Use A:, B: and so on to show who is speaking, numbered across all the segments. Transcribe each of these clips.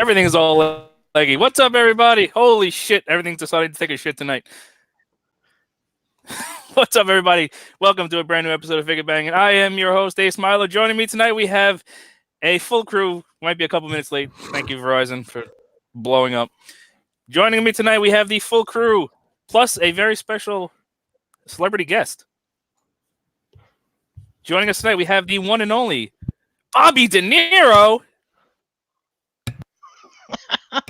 A: Everything is all leggy. What's up, everybody? Holy shit. Everything's decided to take a shit tonight. What's up, everybody? Welcome to a brand new episode of FIGGAH Bangin. I am your host, Ace Milo. Joining me tonight, we have a full crew. Might be a couple minutes late. Thank you, Verizon, for blowing up. Joining me tonight, we have the full crew, plus a very special celebrity guest. Joining us tonight, we have the one and only Bobby De Niro.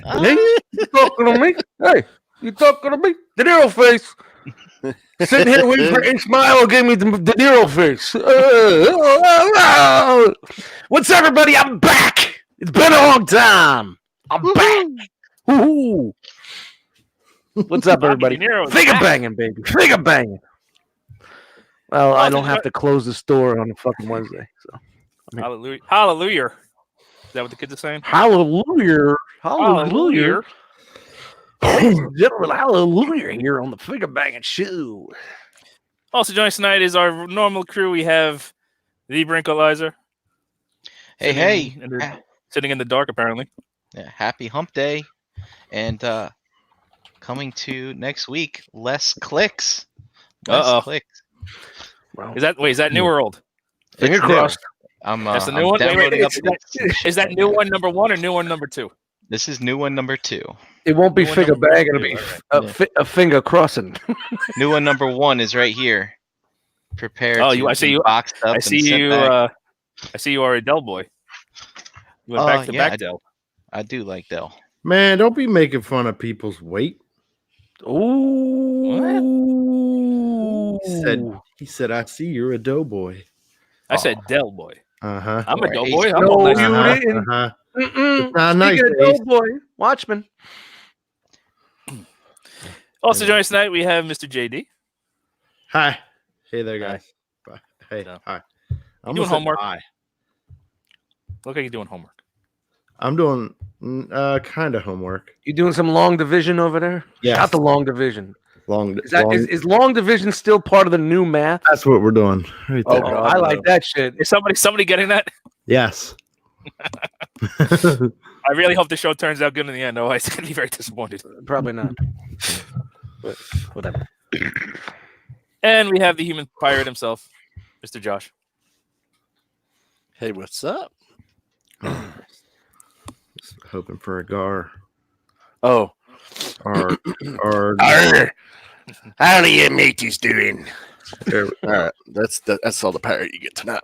B: Hey, you talking to me? Hey, you talking to me? De Niro face. Sitting here waiting for Ace Milo gave me the De Niro face. What's up, everybody? I'm back. It's been a long time. I'm back. Woo-hoo. What's up, everybody? FIGGAH banging, baby. FIGGAH banging. Well, I don't have to close the store on a fucking Wednesday. So,
A: Hallelujah. Hallelujah. Is that what the kids are saying?
B: Hallelujah. Hallelujah. Ladies and gentlemen, hallelujah here on the FIGGAH Banging Show.
A: Also joining us tonight is our normal crew. We have the Brinkalizer.
C: Hey,
A: Sitting in the dark, apparently.
C: Yeah, happy hump day. And coming to next week, less clicks. Less clicks.
B: Wow.
A: Is that new or old?
B: Finger crossed.
A: That's the new one? Is that new one number 1 or new one number 2?
C: This is new one number 2.
B: It won't be FIGGAH bang, it'll be a finger crossing.
C: New one number 1 is right here. Prepared.
A: I see you.
C: Boxed up.
A: I see you. I see you are a Dell boy. You went back to back Dell.
C: I do like Dell.
D: Man, don't be making fun of people's weight.
B: Ooh.
D: He said, I see you're a doughboy.
A: I said Dell boy.
D: Uh-huh.
A: I'm a doughboy.
B: No, you didn't.
D: Uh-huh.
B: It's
D: not nice,
B: boy. Watchman.
A: Also joining us tonight, we have Mr. JD.
D: Hi. Hey there, guys. Bye. Hey, hi.
A: You doing homework? Hi. Look like you're doing homework.
D: I'm doing kind of homework.
B: You doing some long division over there?
D: Yeah.
B: Not the long division.
D: Is
B: long division still part of the new math?
D: That's what we're doing. Right there.
B: Oh, I like that shit.
A: Is somebody getting that?
D: Yes.
A: I really hope the show turns out good in the end. No, I'm going to be very disappointed.
B: Probably not. But whatever.
A: And we have the human pirate himself, Mr. Josh.
E: Hey, what's up?
D: Hoping for a gar.
E: Oh.
D: Or
E: How do you mateys doing? All right, that's all the pirate you get tonight.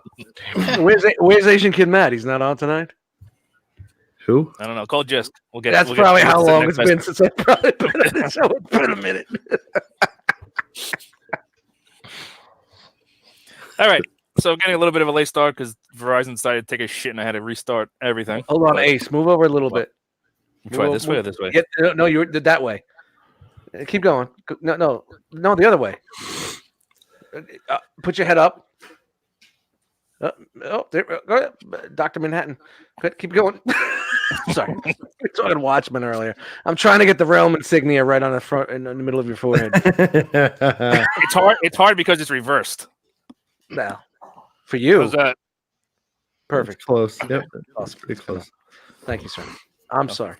B: Where's Asian Kid Matt? He's not on tonight.
D: who?
A: I don't know. Call Jisk.
B: That's probably how long it's been since I've probably been on the show. It's been a minute.
A: All right. So getting a little bit of a late start because Verizon decided to take a shit and I had to restart everything.
B: Hold on, Ace. Move over a little bit.
A: Try this way or this way?
B: No, you did that way. Keep going. No, the other way. Put your head up. There, go ahead. Dr. Manhattan. Good. Keep going. Sorry. We were talking Watchmen earlier. I'm trying to get the realm insignia right on the front, in the middle of your forehead.
A: It's hard because it's reversed.
B: No. For you.
A: How's that?
B: Perfect.
D: It's close. Yep.
B: Awesome.
D: Pretty close.
B: Thank you, sir. I'm sorry.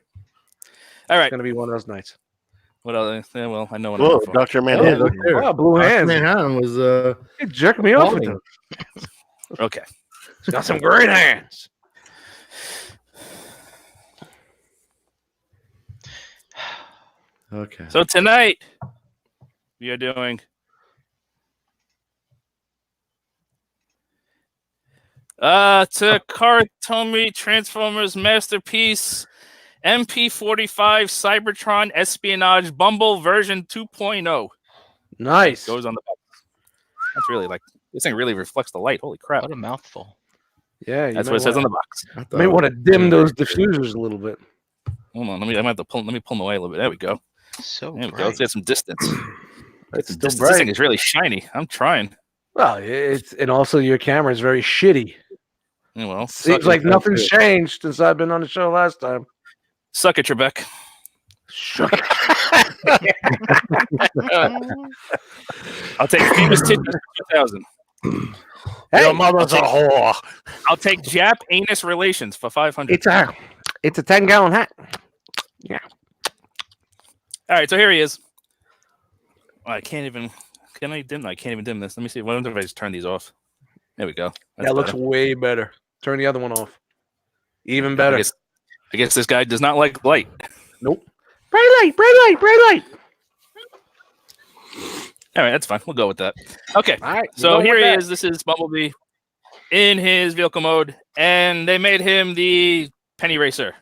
A: All right.
B: It's going to be one of those nights.
A: What else? Yeah, well, I know.
E: Whoa, Dr. Manhattan.
D: Look there.
B: Wow, blue hands.
D: Manhattan was
B: He jerked me off with them.
A: Okay.
B: He's got some great hands.
D: okay.
A: So tonight we are doing Takara Tomy Transformers Masterpiece MP45 Cybertron Espionage Bumble version 2.0.
B: Nice.
A: Goes on the back. That's really this thing really reflects the light. Holy crap.
C: What a mouthful.
B: Yeah,
A: That's what it says on the box.
B: You may want to dim those diffusers a little bit.
A: Hold on, let me pull them away a little bit. There we go.
C: So
A: There we
C: bright.
A: go. Let's get some distance.
B: It's
A: This
B: still bright.
A: thing is really shiny. I'm trying.
B: Well, and also your camera is very shitty.
A: Yeah, well,
B: Seems like nothing's changed since I've been on the show last time.
A: Suck it, Trebek.
B: Shuck.
A: I'll take famous titties for 2,000.
B: Hey,
E: Your mother's a whore.
A: I'll take Jap anus relations for 500.
B: It's a 10-gallon hat. Yeah.
A: All right, so here he is. I can't even. Can I dim? I can't even dim this. Let me see. Why don't I just turn these off? There we go.
B: That looks way better. Turn the other one off. Even better.
A: I guess this guy does not like light.
B: Nope. Bright light, bright light, bright light.
A: All right, that's fine. We'll go with that. Okay.
B: All right.
A: So here he is. This is Bumblebee in his vehicle mode, and they made him the penny racer.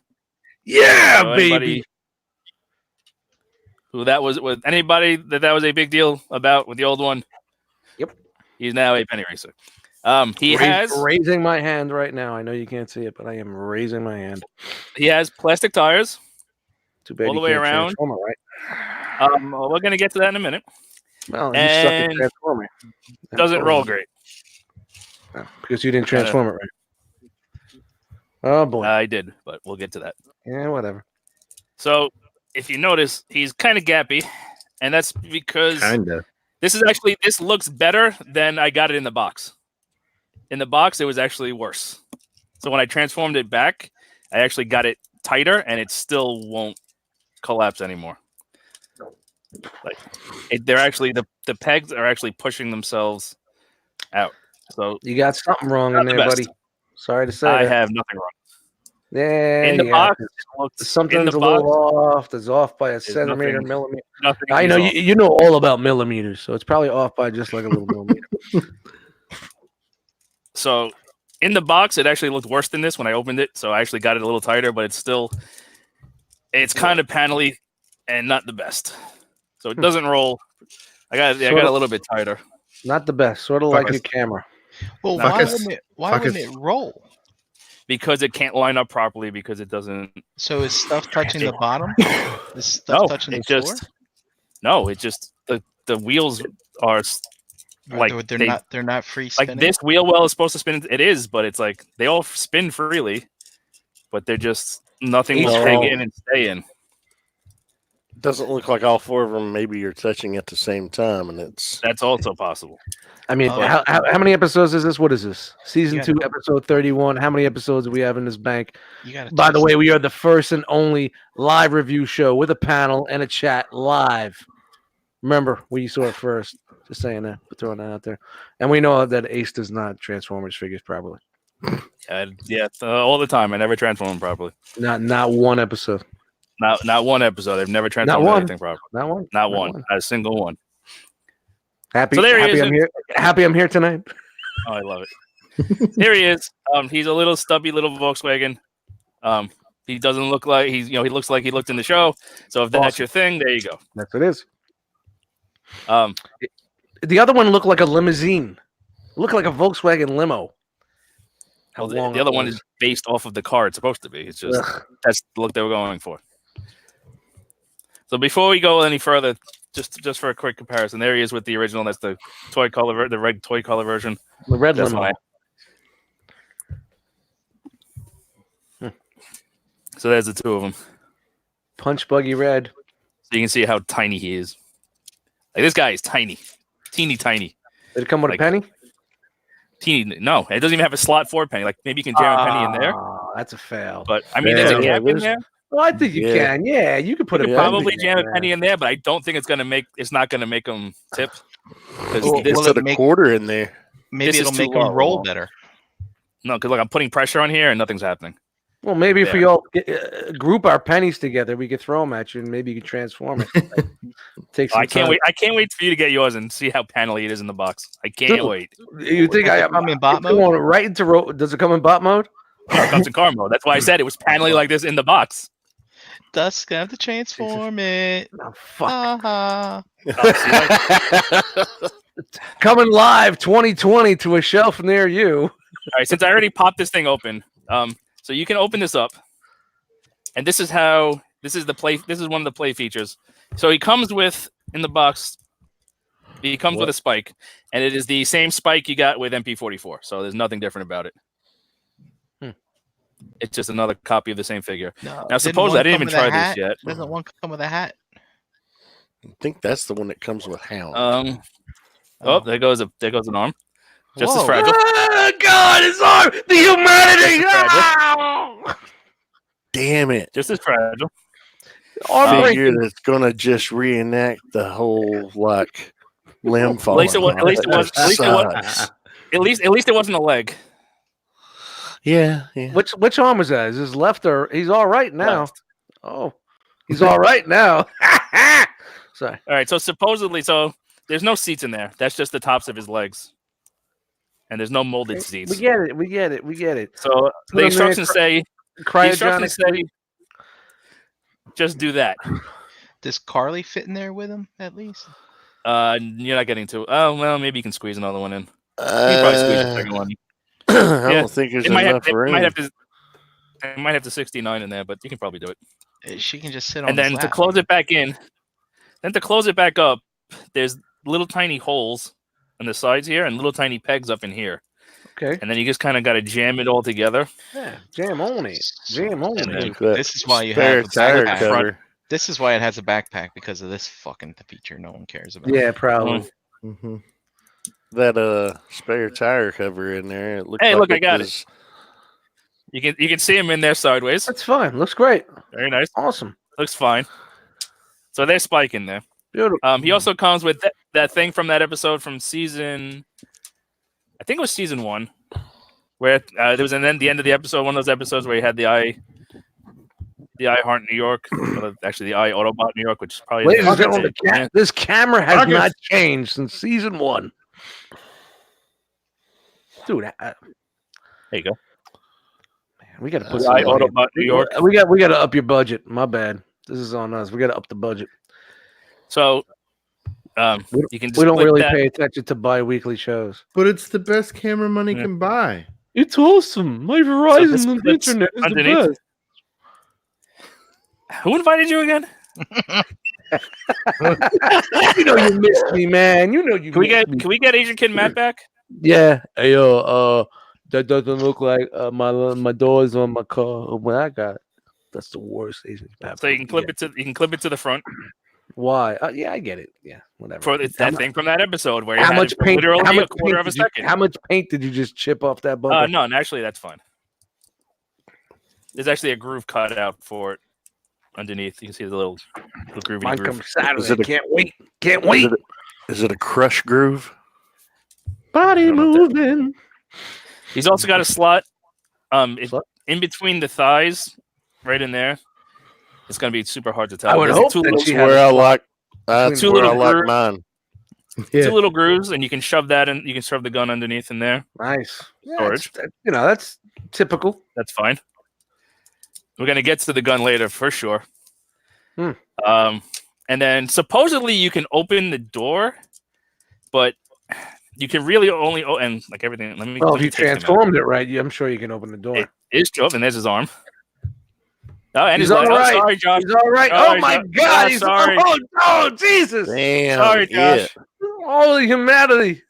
B: Yeah,
A: So
B: baby.
A: Who that was with anybody that was a big deal about with the old one.
B: Yep.
A: He's now a penny racer. He has
B: raising my hand right now. I know you can't see it, but I am raising my hand.
A: He has plastic tires.
B: Too bad
A: all the way around.
B: Right?
A: Well, we're gonna get to that in a minute.
B: Well, you suck at Transformer.
A: Doesn't roll great.
B: No, because you didn't transform it right. Oh boy.
A: I did, but we'll get to that.
B: Yeah, whatever.
A: So if you notice, he's kind of gappy, and that's because this looks better than I got it in the box. In the box, it was actually worse. So when I transformed it back, I actually got it tighter, and it still won't collapse anymore. Like they're actually the pegs are actually pushing themselves out. So
B: you got something wrong in there, buddy. Sorry to say.
A: I have nothing wrong.
B: Yeah,
A: in the box,
B: something's a little off. It's off by a centimeter, millimeter. I know
A: off.
B: you know all about millimeters, so it's probably off by just like a little millimeter.
A: So in the box, it actually looked worse than this when I opened it. So I actually got it a little tighter, but it's kind of panely and not the best. So it doesn't roll. I got a little bit tighter.
B: Not the best. Sort of like your camera.
C: Well, why wouldn't it roll?
A: Because it can't line up properly because it doesn't.
C: So is stuff touching the bottom? Is stuff touching the floor?
A: No, it just the wheels are like
C: they're not free spinning.
A: Like this wheel well is supposed to spin. It is, but it's like they all spin freely, but they're just nothing will take in and stay in.
E: Doesn't look like all four of them. Maybe you're touching at the same time, and
A: that's also possible.
B: I mean, how many episodes is this? What is this? Season 2, episode 31. How many episodes do we have in this bank? By the way, we are the first and only live review show with a panel and a chat live. Remember, we saw it first. Just saying that, but throwing that out there. And we know that Ace does not transform his figures properly.
A: All the time. I never transform them properly.
B: Not one episode.
A: Not one episode. They've never transformed anything properly. Not one. Not a single one.
B: Happy I'm here. Happy I'm here tonight.
A: Oh, I love it. Here he is. He's a little stubby little Volkswagen. He doesn't look like he looks like he looked in the show. So if that's your thing, there you go.
B: That's what it is. The other one looked like a limousine. Looked like a Volkswagen limo.
A: The other one is based off of the car it's supposed to be. It's just that's the look they were going for. So before we go any further, just for a quick comparison, there he is with the original. That's the the red toy color version.
B: The red limo.
A: So there's the two of them.
B: Punch buggy red.
A: So you can see how tiny he is. Like this guy is tiny, teeny tiny.
B: Did it come with a penny?
A: Teeny. No, it doesn't even have a slot for a penny. Like maybe you can jam a penny in there.
B: That's a fail.
A: But I mean, there's a gap in there.
B: Well, I think you can. Yeah, you could put
A: probably jam a penny in there, but I don't think it's not gonna make them tip.
E: This is a quarter in there.
C: Maybe it'll make them roll better.
A: No, because I'm putting pressure on here and nothing's happening.
B: Well, maybe if we all group our pennies together, we could throw them at you, and maybe you could transform it.
A: I can't wait. I can't wait for you to get yours and see how panely it is in the box. I can't wait.
B: You think I'm in bot mode? Right into does it come in bot mode?
A: No, it comes in car mode. That's why I said it was panely like this in the box.
C: Dust's gonna have to transform it.
B: Oh, fuck. Coming live 2020 to a shelf near you.
A: All right, since I already popped this thing open, so you can open this up, and this is one of the play features. So he comes with in the box. He comes with a spike, and it is the same spike you got with MP44. So there's nothing different about it. It's just another copy of the same figure.
C: No,
A: now, suppose I didn't even try this yet.
C: Doesn't one come with a hat?
E: I think that's the one that comes with Hound.
A: There goes an arm. Just as fragile.
B: Oh, God, his arm! The humanity! Oh!
E: damn it.
A: Just as fragile.
E: Figure that's gonna just reenact the whole like limb
A: At
E: falling.
A: least it was. At least it was. At least it was. At least it wasn't a leg.
E: Yeah, yeah.
B: Which arm was that? Is his left or he's all right now?
A: Left.
B: Oh, he's all right now. Sorry.
A: All right. So supposedly, there's no seats in there. That's just the tops of his legs, and there's no molded seats.
B: We get it. We get it. We get it.
A: So the instructions say. Just do that.
C: Does Carly fit in there with him at least?
A: You're not getting to. Oh well, maybe you can squeeze another one in. You can probably squeeze a second one.
E: I don't think there's enough room.
A: They might have to 69 in there, but you can probably do it.
C: She can just sit on.
A: And then to close it back in, then to close it back up, there's little tiny holes on the sides here and little tiny pegs up in here.
B: Okay.
A: And then you just kind of got to jam it all together.
B: Yeah, jam on it. Jam on it.
C: This is why you have a backpack. This is why it has a backpack, because of this fucking feature no one cares about.
B: Yeah, probably.
E: Mm-hmm. That spare tire cover in there. It looks
A: hey,
E: like
A: look, I got it. You can see him in there sideways.
B: That's fine. Looks great.
A: Very nice.
B: Awesome.
A: Looks fine. So there's Spike in there.
B: Beautiful.
A: He also comes with that thing from that episode from season. I think it was season 1, where there was the end of the episode, one of those episodes where he had the eye Heart New York, actually the eye Autobot New York, which is probably.
B: Ladies and gentlemen, this camera has not changed since season 1. Dude,
A: there you go.
B: Man, we got to put
A: the eye Autobot New York.
B: We got to up your budget. My bad. This is on us. We got to up the budget.
A: So. You can.
B: We don't really pay attention to bi-weekly shows,
D: but it's the best camera money can buy.
B: It's awesome. My Verizon on the internet is the best.
A: Who invited you again?
B: You know you missed me, man. You know you.
A: Can we get Asian Kid Matt back?
B: Yeah. Hey, yo, that doesn't look like my doors on my car when I got it. That's the worst Asian Kid Matt.
A: So you can clip it to the front.
B: Why? Yeah, I get it. Yeah, whatever.
A: For that thing from that episode where
B: how much paint?
A: Literally a quarter of a second.
B: How much paint did you just chip off that bumper?
A: No, actually that's fine. There's actually a groove cut out for it underneath. You can see the little groovy
B: Mine
A: groove.
B: comes Saturday. Can't wait. Can't wait.
E: Is it a crush groove?
B: Body moving.
A: He's also got a slot, in between the thighs, right in there. It's gonna be super hard to tell.
B: I would hope
E: that's where I like. That's where I like mine.
A: Yeah. 2 little grooves, and you can shove that in. You can shove the gun underneath in there.
B: Nice
A: Storage.
B: That's typical.
A: That's fine. We're gonna get to the gun later for sure. And then supposedly you can open the door, but you can really only and like everything.
B: Well, if you transformed it right, I'm sure you can open the door.
A: It is open. There's his arm. Oh, and
B: he's all right.
A: Sorry, Josh.
B: He's all right.
A: Sorry,
B: oh my
A: Josh.
B: God!
A: Sorry.
B: Oh, Jesus!
E: Damn.
A: Sorry, Josh.
B: All humanity.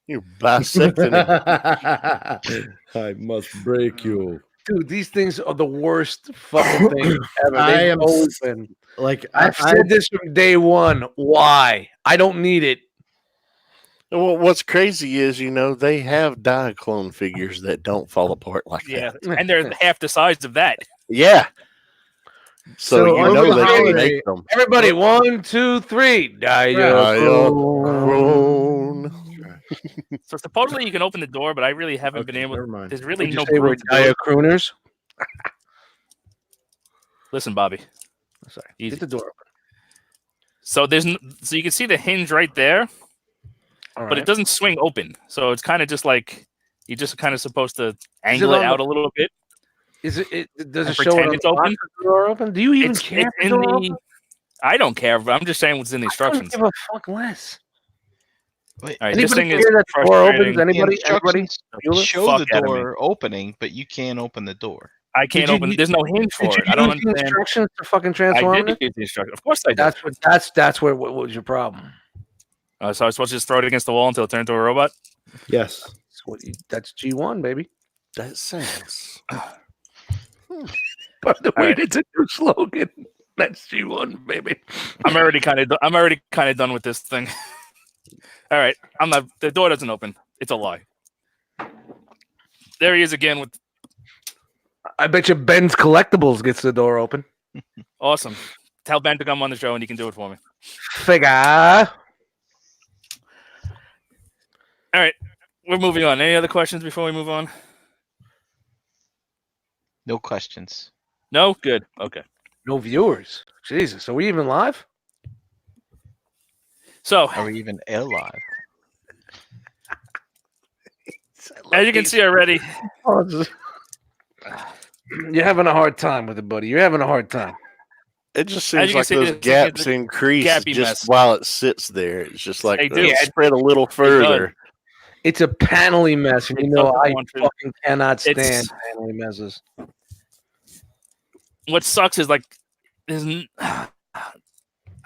E: You're bisecting
D: it. I must break you,
B: dude. These things are the worst fucking things ever.
D: I am
B: open.
D: Like
B: I've said this from day one. Why? I don't need it.
E: Well, what's crazy is, they have Diaclone figures that don't fall apart like that.
A: Yeah, and they're half the size of that.
E: Yeah. So
D: So
E: they can
D: holiday-
E: make them.
B: Everybody, 1, 2, 3.
E: Diaclone.
A: So supposedly you can open the door, but I really haven't been able.
D: Never mind.
A: There's really
B: Did
A: no.
B: you say we're Diacrooners?
A: Listen, Bobby.
B: Sorry.
A: Easy.
B: Get the door open.
A: So so you can see the hinge right there, but it doesn't swing open. So it's kind of just like you're just kind of supposed to angle it out a little bit.
B: Is it? Does it
A: pretend
B: show
A: it's open?
B: Door open? Do you even care?
A: It's in the. I don't care, but I'm just saying what's in the instructions.
B: I don't give a fuck less.
C: Wait,
A: All right, this thing is
B: that the door opens?
A: frustrating.
B: Anybody?
C: Show
A: Fuck
C: the
A: out of me.
C: door opening, but you can't open the door.
A: I can't open. There's no hinge for it. I don't understand.
B: Instructions to fucking
A: I
B: transform
A: did
B: it.
A: use the instructions. Of course I did.
B: That's where. What was your problem?
A: So I was supposed to just throw it against the wall until it turned into a robot.
D: Yes.
B: That's G1, baby.
E: That sounds.
B: By the way,
A: right.
B: it's a new slogan. That's G1, baby.
A: I'm already kind of done with this thing. All right, I'm not. The door doesn't open. It's a lie. There he is again with.
B: I bet you Ben's Collectibles gets the door open.
A: Awesome. Tell Ben to come on the show and he can do it for me.
B: FIGGAH.
A: All right. We're moving on. Any other questions before we move on?
C: No questions.
A: No? Good. Okay.
B: No viewers. Jesus, are we even live?
A: So,
C: Are we even alive?
A: as you can see already,
B: you're having a hard time with it, buddy. You're having a hard time.
E: It just
A: As
E: seems
A: you can
E: like
A: see,
E: those
A: it's
E: gaps
A: a
E: increase
A: gappy
E: just
A: mess.
E: while it sits there. It's just like
A: They
E: they
A: do.
E: spread a little further.
B: It's a panely mess, and you
A: It
B: know
A: doesn't
B: I
A: want to-
B: fucking cannot stand
A: It's-
B: panely messes.
A: what sucks is like,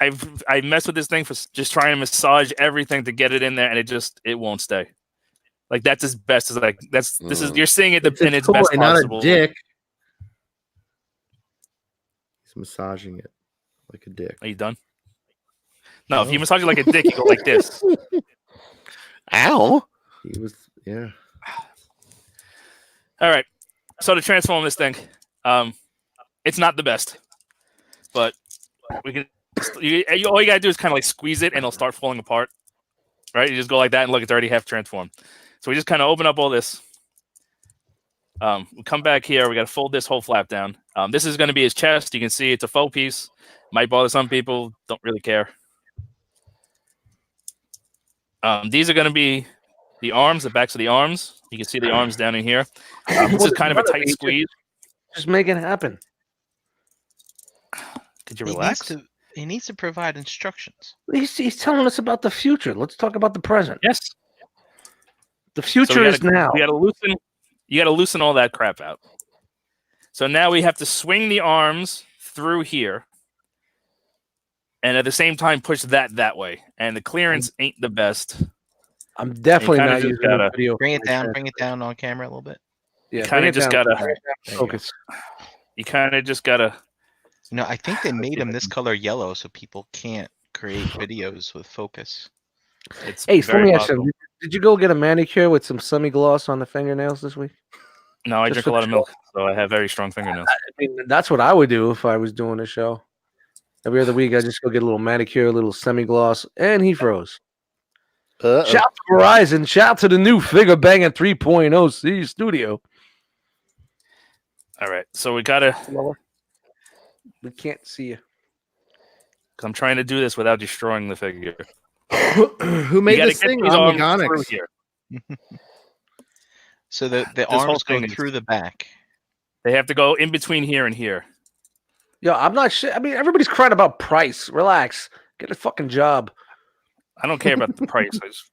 A: I messed with this thing for just trying to massage everything to get it in there, and it won't stay. Like that's as best as like this is you're seeing it in its best
D: not
A: possible.
D: a dick. He's massaging it like a dick.
A: Are you done? No, if you massage it like a dick, you go like this.
E: Ow!
D: He was, yeah.
A: All right. So to transform this thing, it's not the best, but we can. All you gotta do is kind of like squeeze it, and it'll start falling apart. Right? You just go like that, and look, it's already half transformed. So we just kind of open up all this. We come back here. We got to fold this whole flap down. This is going to be his chest. You can see it's a faux piece. Might bother some people. Don't really care. These are going to be the arms, the backs of the arms. You can see the arms down in here. This is kind of a tight squeeze.
B: Just make it happen.
A: Could you
C: He
A: relax?
C: He needs to provide instructions.
B: He's telling us about the future. Let's talk about the present.
A: Yes.
B: The
A: So
B: future is now.
A: We got to loosen. You got to loosen all that crap out. So now we have to swing the arms through here, and at the same time push that way. And the clearance ain't the best.
B: I'm definitely
A: kinda
B: not
A: just
B: using
A: gotta
B: the video.
C: Bring it
B: for
C: down.
B: this.
C: Bring it down on camera a little bit.
B: Yeah,
A: Kinda
B: bring it
A: just
B: down.
A: gotta-
B: Bring it down.
C: There you go.
B: Focus.
A: You kind of just gotta.
C: You know, I think they made him this color yellow so people can't create videos with focus.
A: It's
B: Hey, so let
A: very
B: me ask
A: possible.
B: you, did you go get a manicure with some semi-gloss on the fingernails this week?
A: No, I
B: just
A: drink
B: for
A: a lot
B: the
A: of milk, so I have very strong fingernails.
B: I mean, that's what I would do if I was doing a show. Every other week, I just go get a little manicure, a little semi-gloss, and he froze.
E: Uh-oh.
B: Shout to Verizon. Shout to the new FIGGAH Bangin 3.0 C studio.
A: All right, so we gotta.
B: We can't see you.
A: I'm trying to do this without destroying the figure.
D: Who
A: You
D: made
A: gotta
D: this
A: get
D: thing?
A: these arms through
D: Omnigonics.
A: here.
C: So the
A: whole
C: arms go
A: thing is-
C: through the back.
A: They have to go in between here and here.
B: Yo, I'm not sure. I mean, everybody's crying about price. Relax. Get a fucking job.
A: I don't care about the price. I just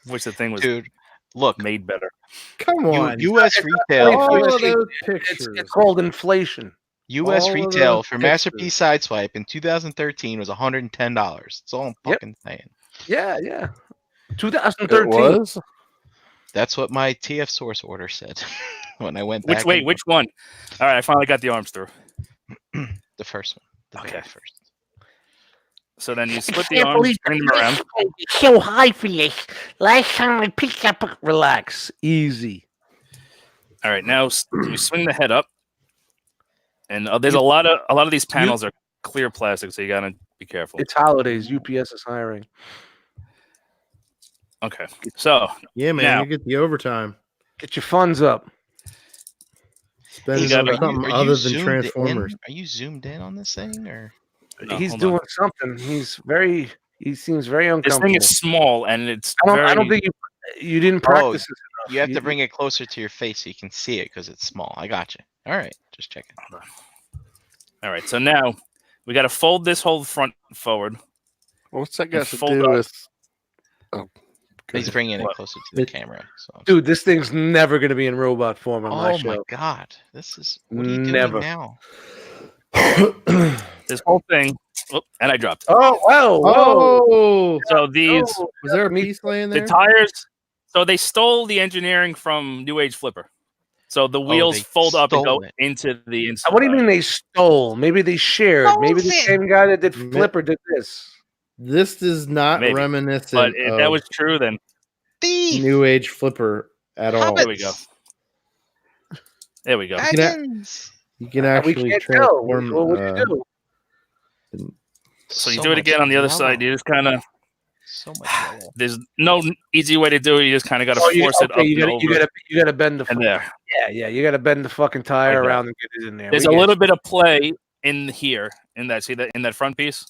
A: wish the thing was
C: Dude, look,
A: made better.
D: Come on.
C: U.S.
B: All
C: retail,
D: All
B: US
D: of those
B: It's,
D: pictures.
B: it's called inflation.
C: U.S.
D: all of
C: retail
D: those
C: for
D: pictures.
C: Masterpiece Sideswipe in 2013 was $110. That's all I'm
B: Yep.
C: fucking saying.
B: Yeah, yeah.
E: It
B: 2013.
E: was?
C: That's what my TF source order said when I went back.
A: Which one? All right, I finally got the arms through.
C: The first one. The very
A: Okay.
C: first.
A: So then you split the arms, turn them around.
B: It's so high for this. Last time I picked up. Relax. Easy.
A: All right, now we swing the head up, and there's a lot of these panels are clear plastic, so you gotta be careful.
B: It's holidays. UPS is hiring.
A: Okay, so
D: Yeah, man.
A: Now-
D: You get the overtime.
B: Get your funds up.
D: Spend it
A: gotta-
D: on something other than
C: zoomed
D: Transformers.
C: in? Are you zoomed in on this thing, or
A: no,
B: He's
A: hold
B: doing
A: on.
B: something. He seems very
A: This
B: uncomfortable.
A: thing is small, and it's
B: I don't think you didn't practice this enough.
C: you have to bring it closer to your face so you can see it because it's small? I got you. All right, just checking.
A: All right, so now we got to fold this whole front forward.
E: What's that got to
A: fold
E: do
A: up.
E: with? Oh,
C: He's
E: good.
C: bringing it
A: What?
C: closer to the camera. So.
B: Dude, this thing's never going to be in robot form on my
C: Oh
B: show.
C: my god, this is what are you
B: Never.
C: doing now?
A: This whole thing, and I dropped it.
B: Oh, whoa, whoa.
D: Oh,
A: So these
D: was there a piece laying
A: the
D: there?
A: tires. So they stole the engineering from New Age Flipper. So the wheels
C: they
A: fold up and
C: stole
A: go
C: it.
A: into the inside.
B: What do you mean they stole? Maybe they shared.
C: Stole
B: Maybe the
C: it.
B: same guy that did
D: Ma-
B: Flipper did this.
D: This is not
A: Maybe.
D: reminiscent
A: But if
D: of
A: that was true, then
C: Thief!
D: New Age Flipper at all.
A: there we go. There we go.
C: Baggins.
D: You can
B: We
D: actually
B: can't tell.
D: transform.
B: What would you do?
A: So you do it again on the other side. You just kind of.
C: So much yellow.
A: There's no easy way to do it. You just kind of got to force it up
B: you
A: and over.
B: You gotta bend the.
A: And there.
B: Yeah. You gotta bend the fucking tire
A: Like that.
B: around and get it in there.
A: There's a little bit of play in here, in that. See that in that front piece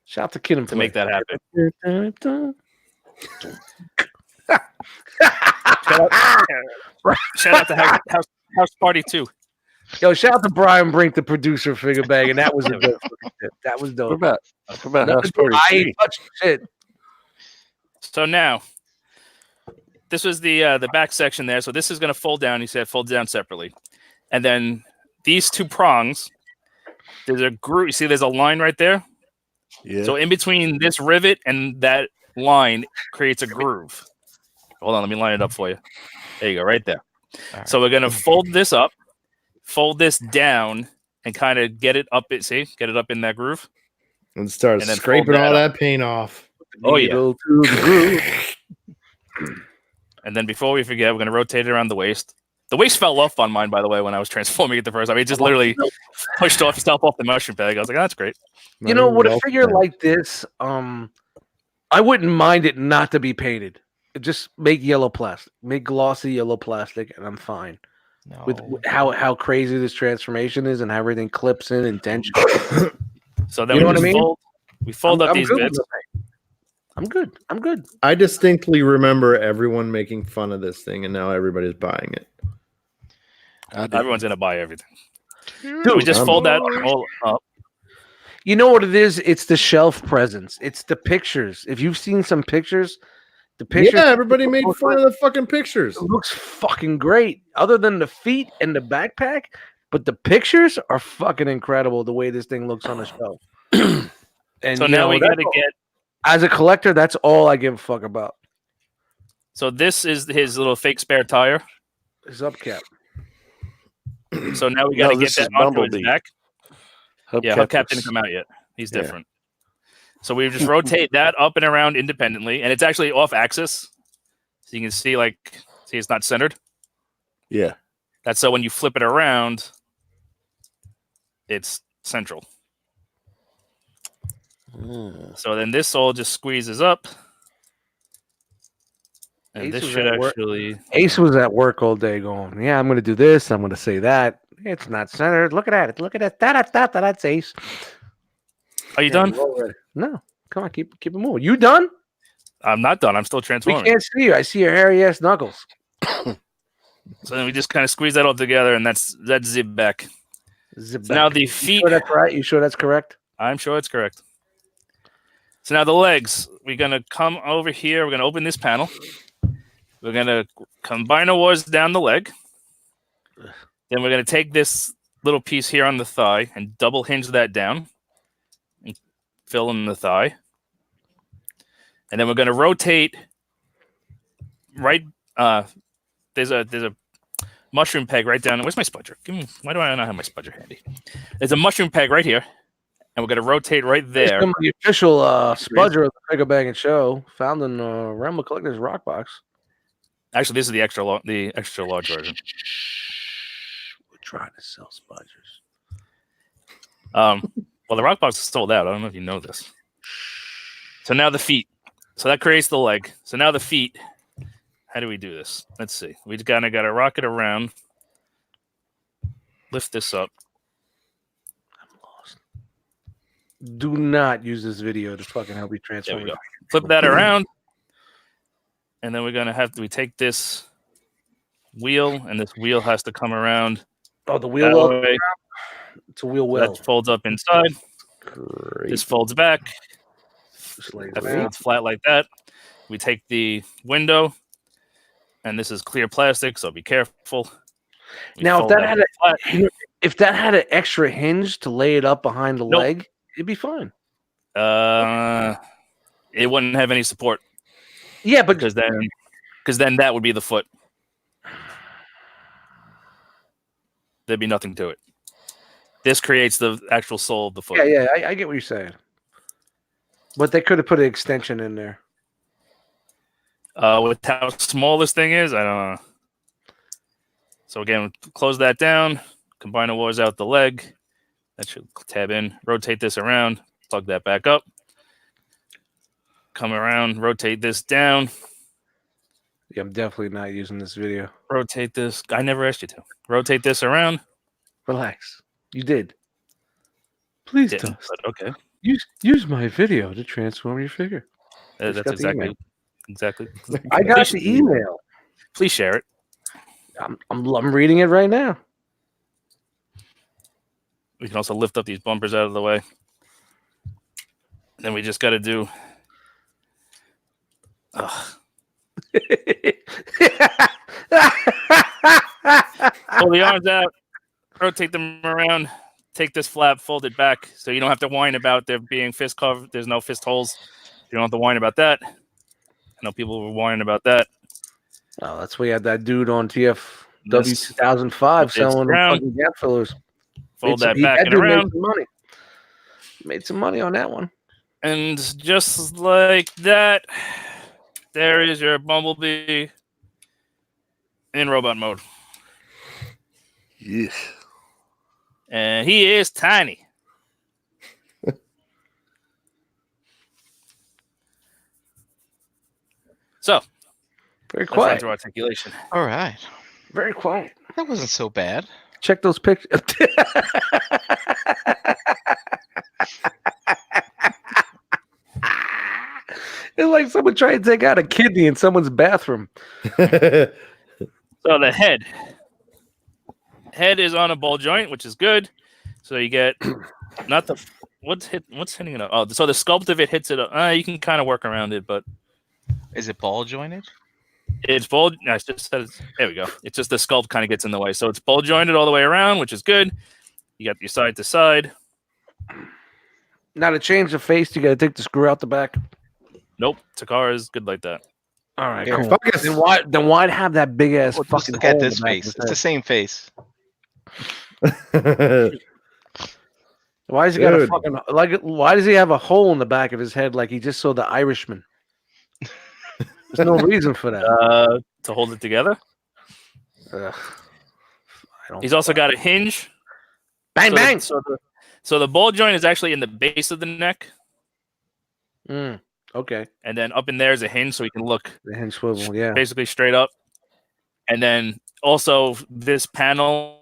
B: Shout out to Kid and
A: to make that happen. Shout out to House Party 2.
B: Yo, shout out to Brian Brink, the producer of Figure Bang, and that was a dope fucking shit. That was dope.
E: What about House Party
B: I
E: 3?
B: ain't touching shit.
A: So now, this was the back section there. So this is going to fold down. He said fold down separately, and then these two prongs. There's a groove. You see, there's a line right there.
E: Yeah.
A: So in between this rivet and that line creates a groove. Hold on, let me line it up for you. There you go, right there.
C: Right.
A: So we're gonna fold this up, fold this down, and kind of get it up. Get it up in that groove.
D: And start
A: And then
D: scraping
A: fold that
D: all
A: up.
D: that paint off.
A: Oh, yeah.
B: Needle to the groove.
A: And then before we forget, we're gonna rotate it around the waist. The waist fell off on mine, by the way, when I was transforming it the first time. It just literally pushed itself off the mushroom bag. I was like, oh, that's great.
B: You know, with a figure like this, I wouldn't mind it not to be painted. Just make yellow plastic, make glossy yellow plastic, and I'm fine.
C: No.
B: With how crazy this transformation is and how everything clips in and tension.
A: So then
B: You know
A: we
B: what I
A: just
B: mean?
A: fold up
B: I'm
A: these
B: good with
A: bits.
B: the paint. I'm good.
D: I distinctly remember everyone making fun of this thing, and now everybody's buying it.
A: Everyone's gonna buy everything.
B: Dude,
A: We just fold that all up.
B: You know what it is? It's the shelf presence. It's the pictures. If you've seen some pictures, the pictures.
D: Yeah, everybody made fun of the fucking pictures.
B: It looks fucking great, other than the feet and the backpack. But the pictures are fucking incredible. The way this thing looks on the shelf. And
A: So
B: you
A: now
B: know,
A: we
B: that's
A: gotta
B: all-
A: get.
B: As a collector, that's all I give a fuck about.
A: So this is his little fake spare tire.
B: His upcap.
A: So now we gotta get
E: this
A: that
E: is
A: onto his
E: Bumblebee.
A: back. Yeah,
E: Hubcap
A: Hubcap didn't
E: is-
A: come out yet. He's
E: Yeah.
A: different. So we just rotate that up and around independently, and it's actually off axis. So you can see, it's not centered.
E: Yeah.
A: That's so when you flip it around, it's central. So then this all just squeezes up. And
B: Ace
A: this
B: was
A: should
B: at work.
A: actually.
B: Ace was at work all day going, yeah, I'm going to do this. I'm going to say that. It's not centered. Look at it. Look at it. That's Ace.
A: Are you
B: Yeah,
A: done?
B: we're all ready. No. Come on. Keep it moving. You done?
A: I'm not done. I'm still
B: We
A: transforming.
B: can't see you. I see your hairy ass knuckles.
A: So then we just kind of squeeze that all together, and that's zip back.
B: Zip
A: So now
B: back.
A: the
B: You
A: feet.
B: sure that's right? You sure that's correct?
A: I'm sure it's correct. So now the legs. We're gonna come over here. We're gonna open this panel. We're gonna combine oars down the leg. Then we're gonna take this little piece here on the thigh and double hinge that down and fill in the thigh. And then we're gonna rotate right. There's a mushroom peg right down. Where's my spudger? Why do I not have my spudger handy? There's a mushroom peg right here, and we're gonna rotate right there.
B: The official spudger of the Figure Bang and Show, found in Realm of Collectors Rock Box.
A: Actually, this is the extra large version.
B: We're trying to sell spudgers.
A: Well, the rock box is sold out. I don't know if you know this. So now the feet. So that creates the leg. So now the feet. How do we do this? Let's see. We just kind of got to rock it around. Lift this up.
B: I'm lost. Do not use this video to fucking help you
A: There
B: transform.
A: we go. Flip that around. And then we're going to we take this wheel, and this wheel has to come around.
B: Oh, the
A: That
B: wheel well.
A: way.
B: It's a wheel
A: So
B: well.
A: that folds up inside.
E: Great.
A: This folds back.
B: Just lays
A: That
B: back.
A: folds flat like that. We take the window, and this is clear plastic, so be careful. We
B: Now, if
A: fold
B: that had
A: flat.
B: if that had an extra hinge to lay it up behind the
A: Nope.
B: leg, it'd be fine.
A: It wouldn't have any support
B: Yeah, but
A: because then that would be the foot. There'd be nothing to it. This creates the actual sole of the foot.
B: yeah, I get what you're saying. But they could have put an extension in there.
A: With how small this thing is, I don't know. So again, close that down. Combiner wars out the leg. That should tab in. Rotate this around. Plug that back up. Come around. Rotate this down.
B: Yeah, I'm definitely not using this video.
A: Rotate this. I never asked you to. Rotate this around.
B: Relax. You did. Please,
A: Didn't,
B: Dust.
A: but okay.
B: Use my video to transform your figure.
A: That's
B: got the email.
A: exactly.
B: I got the email.
A: Please share it.
B: I'm reading it right now.
A: We can also lift up these bumpers out of the way. Then we just got to do. Pull the arms out. Rotate them around. Take this flap, fold it back, so you don't have to whine about there being fist cover. There's no fist holes. You don't have to whine about that. I know people were whining about that.
B: Oh, that's why we had that dude on TFW 2005 selling fucking gap fillers.
A: Fold that back and around.
B: Made some money on that one.
A: And just like that, there is your Bumblebee in robot mode.
E: Yes.
A: And he is tiny. So,
B: very quiet.
A: Articulation.
C: All right.
B: Very quiet.
C: That wasn't so bad.
B: Check those pictures. It's like someone trying to take out a kidney in someone's bathroom.
A: So the head is on a ball joint, which is good. So you get not the what's hitting it up. Oh, so the sculpt of it hits it up. You can kind of work around it, but
C: is it ball jointed?
A: It's ball. No, it's just there we go. It's just the sculpt kind of gets in the way. So it's ball jointed all the way around, which is good. You got your side to side.
B: Now to change the face, you got to take the screw out the back.
A: Nope, Takara is good like that.
B: All right,
D: Yeah,
B: cool. Then why have that big ass fucking?
C: Look at this face. It's the same face.
B: Why does he got a fucking like? Why does he have a hole in the back of his head like he just saw The Irishman? There's no reason for that.
A: To hold it together. He's also got a hinge.
B: Bang bang.
A: So the ball joint is actually in the base of the neck.
B: Okay.
A: And then up in there is a hinge, so he can look.
B: The hinge swivel, yeah.
A: Basically straight up. And then also this panel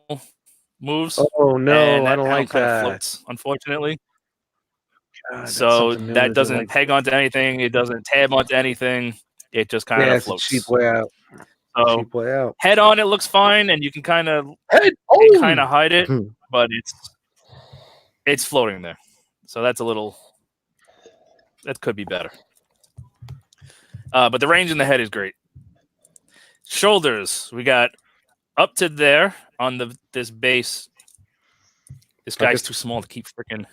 A: moves.
B: Oh no, I don't like that.
A: Floats, unfortunately.
B: God,
A: so that doesn't peg onto anything. It doesn't tab onto anything. It just kind of floats.
B: Cheap way out.
A: So
B: cheap way out.
A: Head on, it looks fine, and you can kind of hide it, but it's floating there. So that's a little. That could be better. But the range in the head is great. Shoulders, we got up to there on this base. This guy's too small to keep freaking.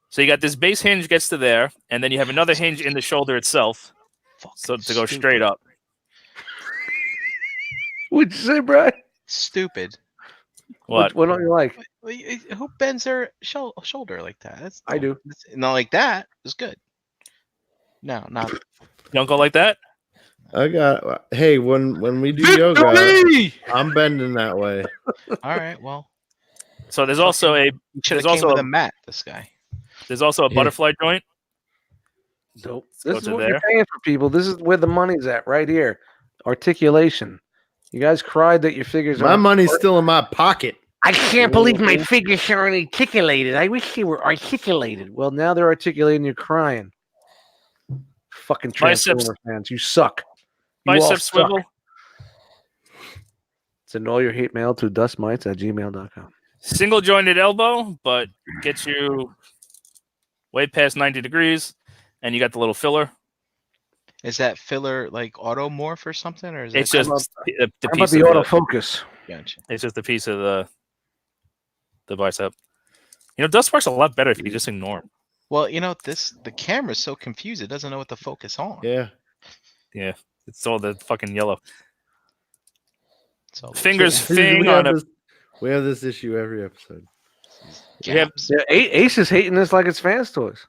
A: So you got this base hinge gets to there, and then you have another hinge in the shoulder itself. So to go straight up.
B: What'd you say, Brian?
C: Stupid.
A: What
B: don't you like?
C: Who bends their shoulder like that?
B: I do.
C: Not like that. It's good. No, not.
A: You don't go like that?
D: Hey, when we do yoga, I'm bending that way.
C: All right, well.
A: So there's also a
C: a mat. This guy.
A: There's also a butterfly joint.
B: Nope. This is what you're paying for, people. This is where the money's at, right here. Articulation. You guys cried that your figures.
D: My money's still in my pocket.
B: I can't believe my figures aren't articulated. I wish they were articulated. Well, now they're articulated and you're crying. Fucking Transformer fans, you suck.
A: Bicep swivel.
B: Send all your hate mail to dustmites@gmail.com.
A: Single jointed elbow, but gets you way past 90 degrees, and you got the little filler.
C: Is that filler like automorph or something, or is
A: it's
C: that
A: just the
B: how
A: piece
B: about the
A: of
B: autofocus?
C: Gotcha.
A: It's just a piece of the bicep. You know, dust works a lot better if you just ignore him.
C: Well, you know, the camera's so confused; it doesn't know what to focus on.
D: Yeah.
A: It's all the fucking yellow.
C: So
A: Fingers fing on a.
D: We have this issue every episode.
B: Ace is hating this like it's fans' toys.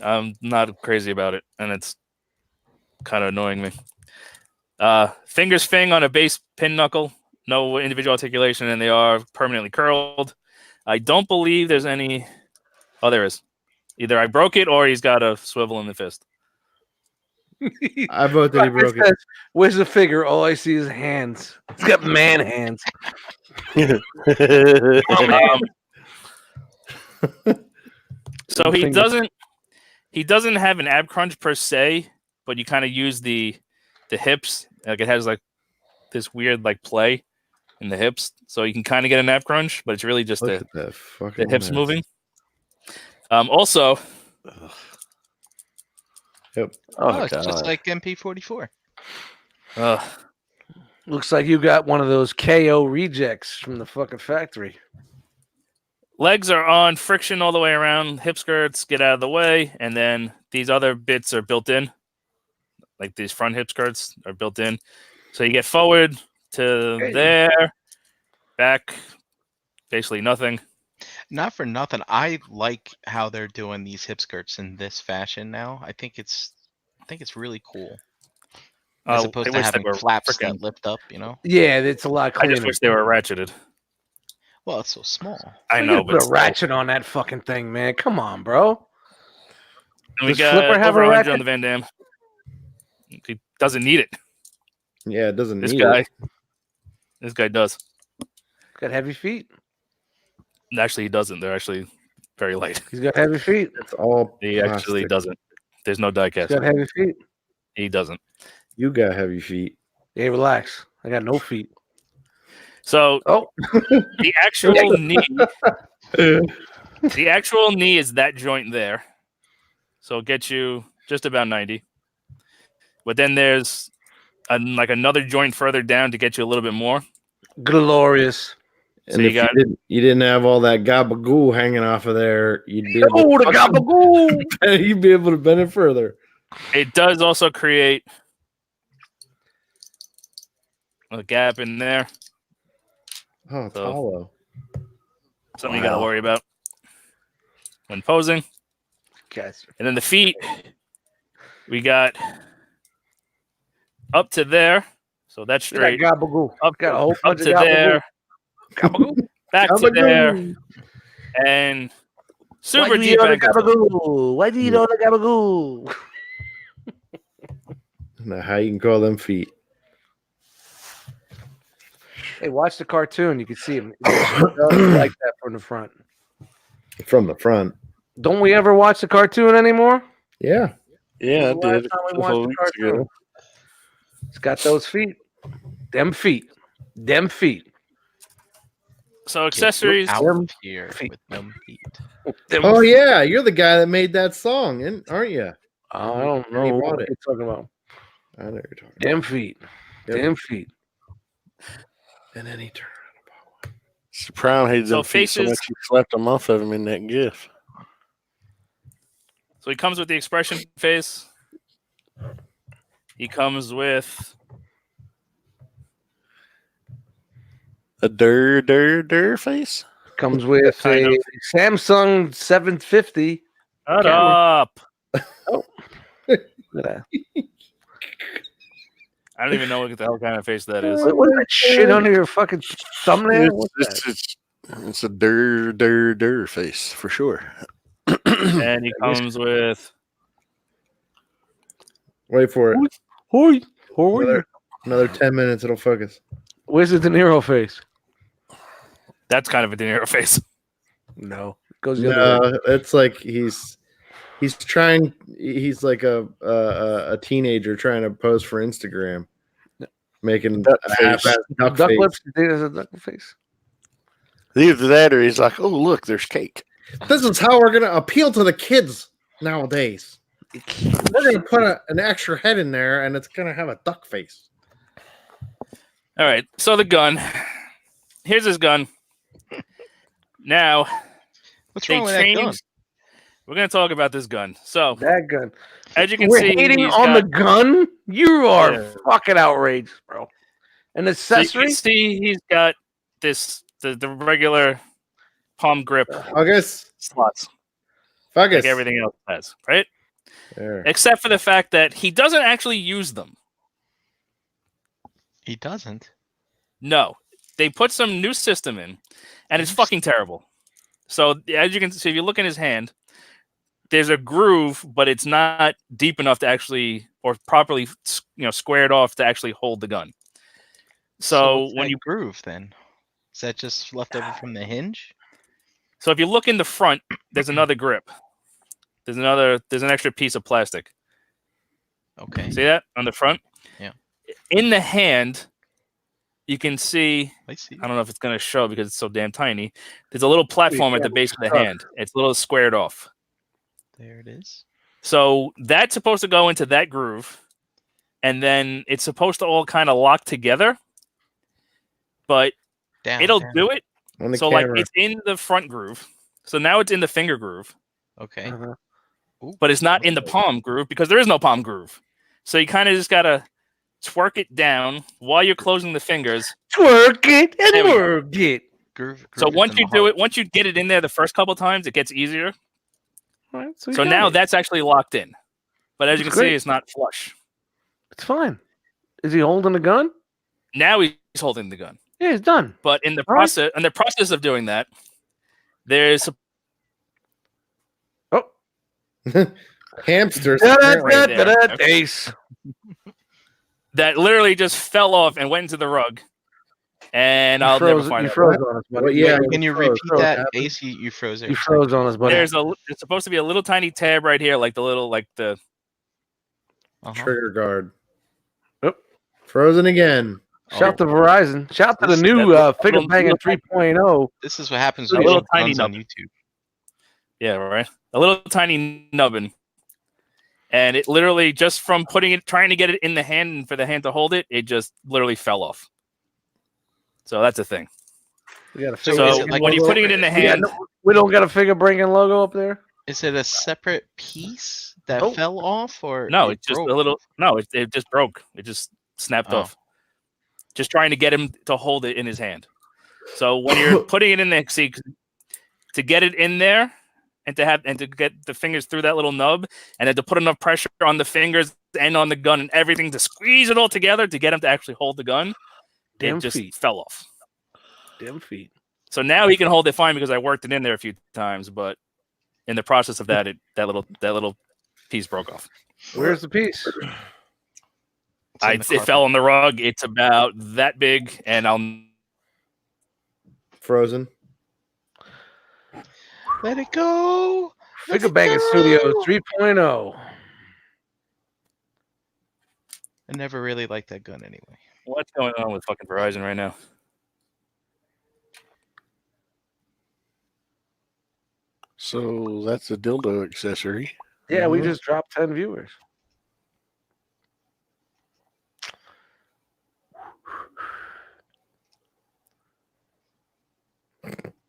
A: I'm not crazy about it, and it's kind of annoying me. Fingers fing on a base pin knuckle. no individual articulation, and they are permanently curled. I don't believe there's any. Oh, there is. Either I broke it or he's got a swivel in the fist.
D: I vote that he broke it.
B: Where's the figure? All I see is hands. He's got man hands.
A: So he doesn't have an ab crunch per se, but you kind of use the hips. Like it has like this weird like play in the hips, so you can kind of get an ab crunch, but it's really just
D: Look at
A: the
D: that fucking
A: hips
D: mess.
A: moving. Also,
D: Yep.
C: Oh, it's just like MP44.
B: Looks like you got one of those KO rejects from the fucking factory.
A: legs are on friction all the way around. Hip skirts get out of the way, and then these other bits are built in. Like these front hip skirts are built in. So you get forward to there, back, basically nothing.
C: Not for nothing. I like how they're doing these hip skirts in this fashion now. I think it's really cool. As opposed to having flaps that lift up, you know?
B: Yeah, it's a lot cleaner.
A: I just wish they were ratcheted.
C: Well, it's so small.
A: I know,
B: but put a ratchet on that fucking thing, man. Come on, bro.
A: And we got over 100 on the Van Damme. He doesn't need it.
D: Yeah, it doesn't
A: This
D: need
A: guy.
D: it.
A: This guy does.
B: Got heavy feet.
A: Actually, he doesn't. They're actually very light.
B: He's got heavy feet.
D: It's all
A: He actually
D: plastic.
A: doesn't. There's no die cast.
B: He's got heavy feet.
A: He doesn't.
D: You got heavy feet.
B: Hey, relax. I got no feet.
A: So the actual knee, the actual knee is that joint there. So it gets you just about 90. But then there's like another joint further down to get you a little bit more.
B: Glorious.
D: And if you didn't have all that gabagoo hanging off of there, you'd be
B: able the gabagoo.
D: You'd be able to bend it further.
A: It does also create a gap in there.
D: Oh, it's hollow.
A: Something you got to worry about when posing. And then the feet, we got up to there. So that's straight.
B: Gabagoo.
A: Up,
B: got a whole
A: up
B: bunch
A: to
B: of
A: there.
B: Gabagoo.
A: Back to there. And super deep ankle.
B: Why do you know the gabagoo?
D: Now, how you can call them feet?
B: Hey, watch the cartoon. You can see him like that from the front.
D: From the front.
B: Don't we ever watch the cartoon anymore?
D: Yeah.
E: Yeah, I did.
B: Ago. It's got those feet. Them feet. Them feet.
A: So accessories.
C: Out here with them feet.
D: Oh yeah, you're the guy that made that song, aren't you?
B: I don't know what you're talking about.
D: I know you're talking about.
B: Them feet.
D: Yep.
B: Them feet.
D: And then he turned about.
E: Surprised he
A: So
E: feet so much he slapped him off of him in that gif.
A: So he comes with the expression face. He comes with
E: a der face.
B: Comes with a Samsung 750.
A: Shut up.
B: Oh.
A: I don't even know what the hell kind of face that is.
B: What's that shit under your fucking thumbnail?
E: It's a der face for sure.
A: And he comes with.
D: Wait for it.
B: Hoi.
D: Another 10 minutes, it'll focus.
B: Where's the De Niro face?
A: That's kind of a De Niro face.
B: No, it goes the other way.
D: It's like he's trying. He's like a teenager trying to pose for Instagram, making duck
B: lips. There's a duck face.
E: Either that, or he's like, "Oh, look, there's cake."
D: This is how we're gonna appeal to the kids nowadays. We're gonna put an extra head in there, and it's gonna have a duck face.
A: All right. So the gun. Here's his gun. Now,
C: what's wrong with that gun?
A: We're gonna talk about this gun. So
B: that gun.
A: As you can
B: We're
A: see,
B: hating on the gun. You are fucking outraged, bro. An accessory.
A: So you can see he's got this the regular palm grip. Slots. Like everything else has, right?
D: There.
A: Except for the fact that he doesn't actually use them.
C: He doesn't.
A: No. they put some new system in, and it's fucking terrible. So as you can see, if you look in his hand, there's a groove, but it's not deep enough to actually, or properly, squared off to actually hold the gun. So when you
C: groove, then is that just left over from the hinge?
A: So if you look in the front, there's another grip. There's an extra piece of plastic.
C: Okay.
A: See that on the front?
C: Yeah.
A: In the hand, you can see.
C: I see.
A: I don't know if it's going to show because it's so damn tiny. There's a little platform at the base of the hand. It's a little squared off.
C: There it is.
A: So that's supposed to go into that groove, and then it's supposed to all kind of lock together. But it'll do it. So like it's in the front groove. So now it's in the finger groove.
C: Okay.
A: But it's not in the palm groove because there is no palm groove. So you kind of just gotta twerk it down while you're closing the fingers.
B: Twerk it and work it.
C: Groove
A: so once you do it, once you get it in there the first couple of times, it gets easier.
B: Right,
A: so now that's actually locked in. But as you can see, it's not flush.
B: It's fine. Is he holding the gun?
A: Now he's holding the gun.
B: Yeah, it's done.
A: But in the process of doing that, there's
D: hamsters
B: Ace.
A: that literally just fell off and went into the rug. And I'll never find it.
B: Froze on us, buddy.
D: Yeah,
C: can you repeat that? Ace, you froze it.
B: You froze on us, buddy.
A: There's it's supposed to be a little tiny tab right here, like the
D: trigger guard.
B: Yep.
D: Frozen again.
B: Shout to Verizon. Shout to the new FIGGAH Bangin 3.0.
C: This is what happens when
A: a little tiny
C: on YouTube.
A: Yeah, right. A little tiny nubbin. And it literally just from trying to get it in the hand and for the hand to hold it, it just literally fell off. So that's a thing.
B: We got
A: so when you're putting it in the hand,
B: we don't got a FIGGAH Bangin logo up there.
C: Is it a separate piece that fell off, or
A: no? It's just a little. No, it just broke. It just snapped off. Just trying to get him to hold it in his hand. So when you're putting it in there, see, to get it in there and to get the fingers through that little nub, and then to put enough pressure on the fingers and on the gun and everything to squeeze it all together to get him to actually hold the gun, it just fell off.
B: Damn feet.
A: So now he can hold it fine because I worked it in there a few times, but in the process of that, that little piece broke off.
B: Where's the piece?
A: It fell on the rug. It's about that big, and I'll
D: frozen.
C: Let it go.
B: FIGGAH Bangin Studios 3.0.
C: I never really liked that gun anyway.
A: What's going on with fucking Verizon right now?
E: So that's a dildo accessory.
B: Yeah, we just dropped 10 viewers.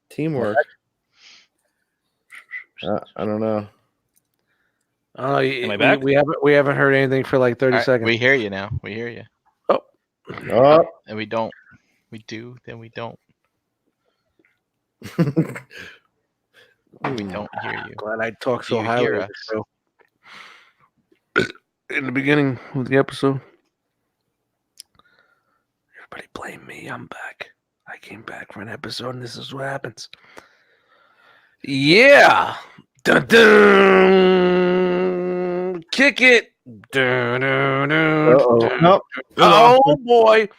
D: Teamwork. I don't know.
A: Am I back?
B: We haven't heard anything for like 30 seconds.
C: We hear you now. We hear you.
D: Oh.
C: And we don't. We do, then we don't. We don't hear you.
B: Glad I talked so
C: You
B: highly
C: hear
B: of
C: us?
B: the show. In the beginning of the episode. Everybody blame me. I'm back. I came back for an episode, and this is what happens. Yeah. Dun, dun. Kick it. Dun, dun, dun, dun.
D: Nope.
B: Oh, boy.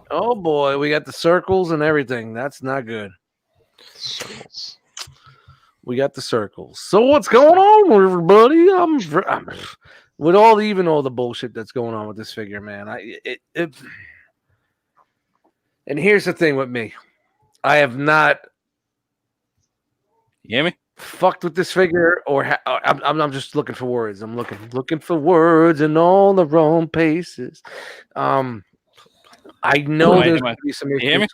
B: Oh, boy. We got the circles and everything. That's not good.
C: Circles.
B: We got the circles. So what's going on, everybody? I'm with all the bullshit that's going on with this figure, man. And here's the thing with me. I have not
A: You hear me?
B: fucked with this figure, or I'm just looking for words. I'm looking for words in all the wrong places. I know there's going to be some issues.
A: You hear me?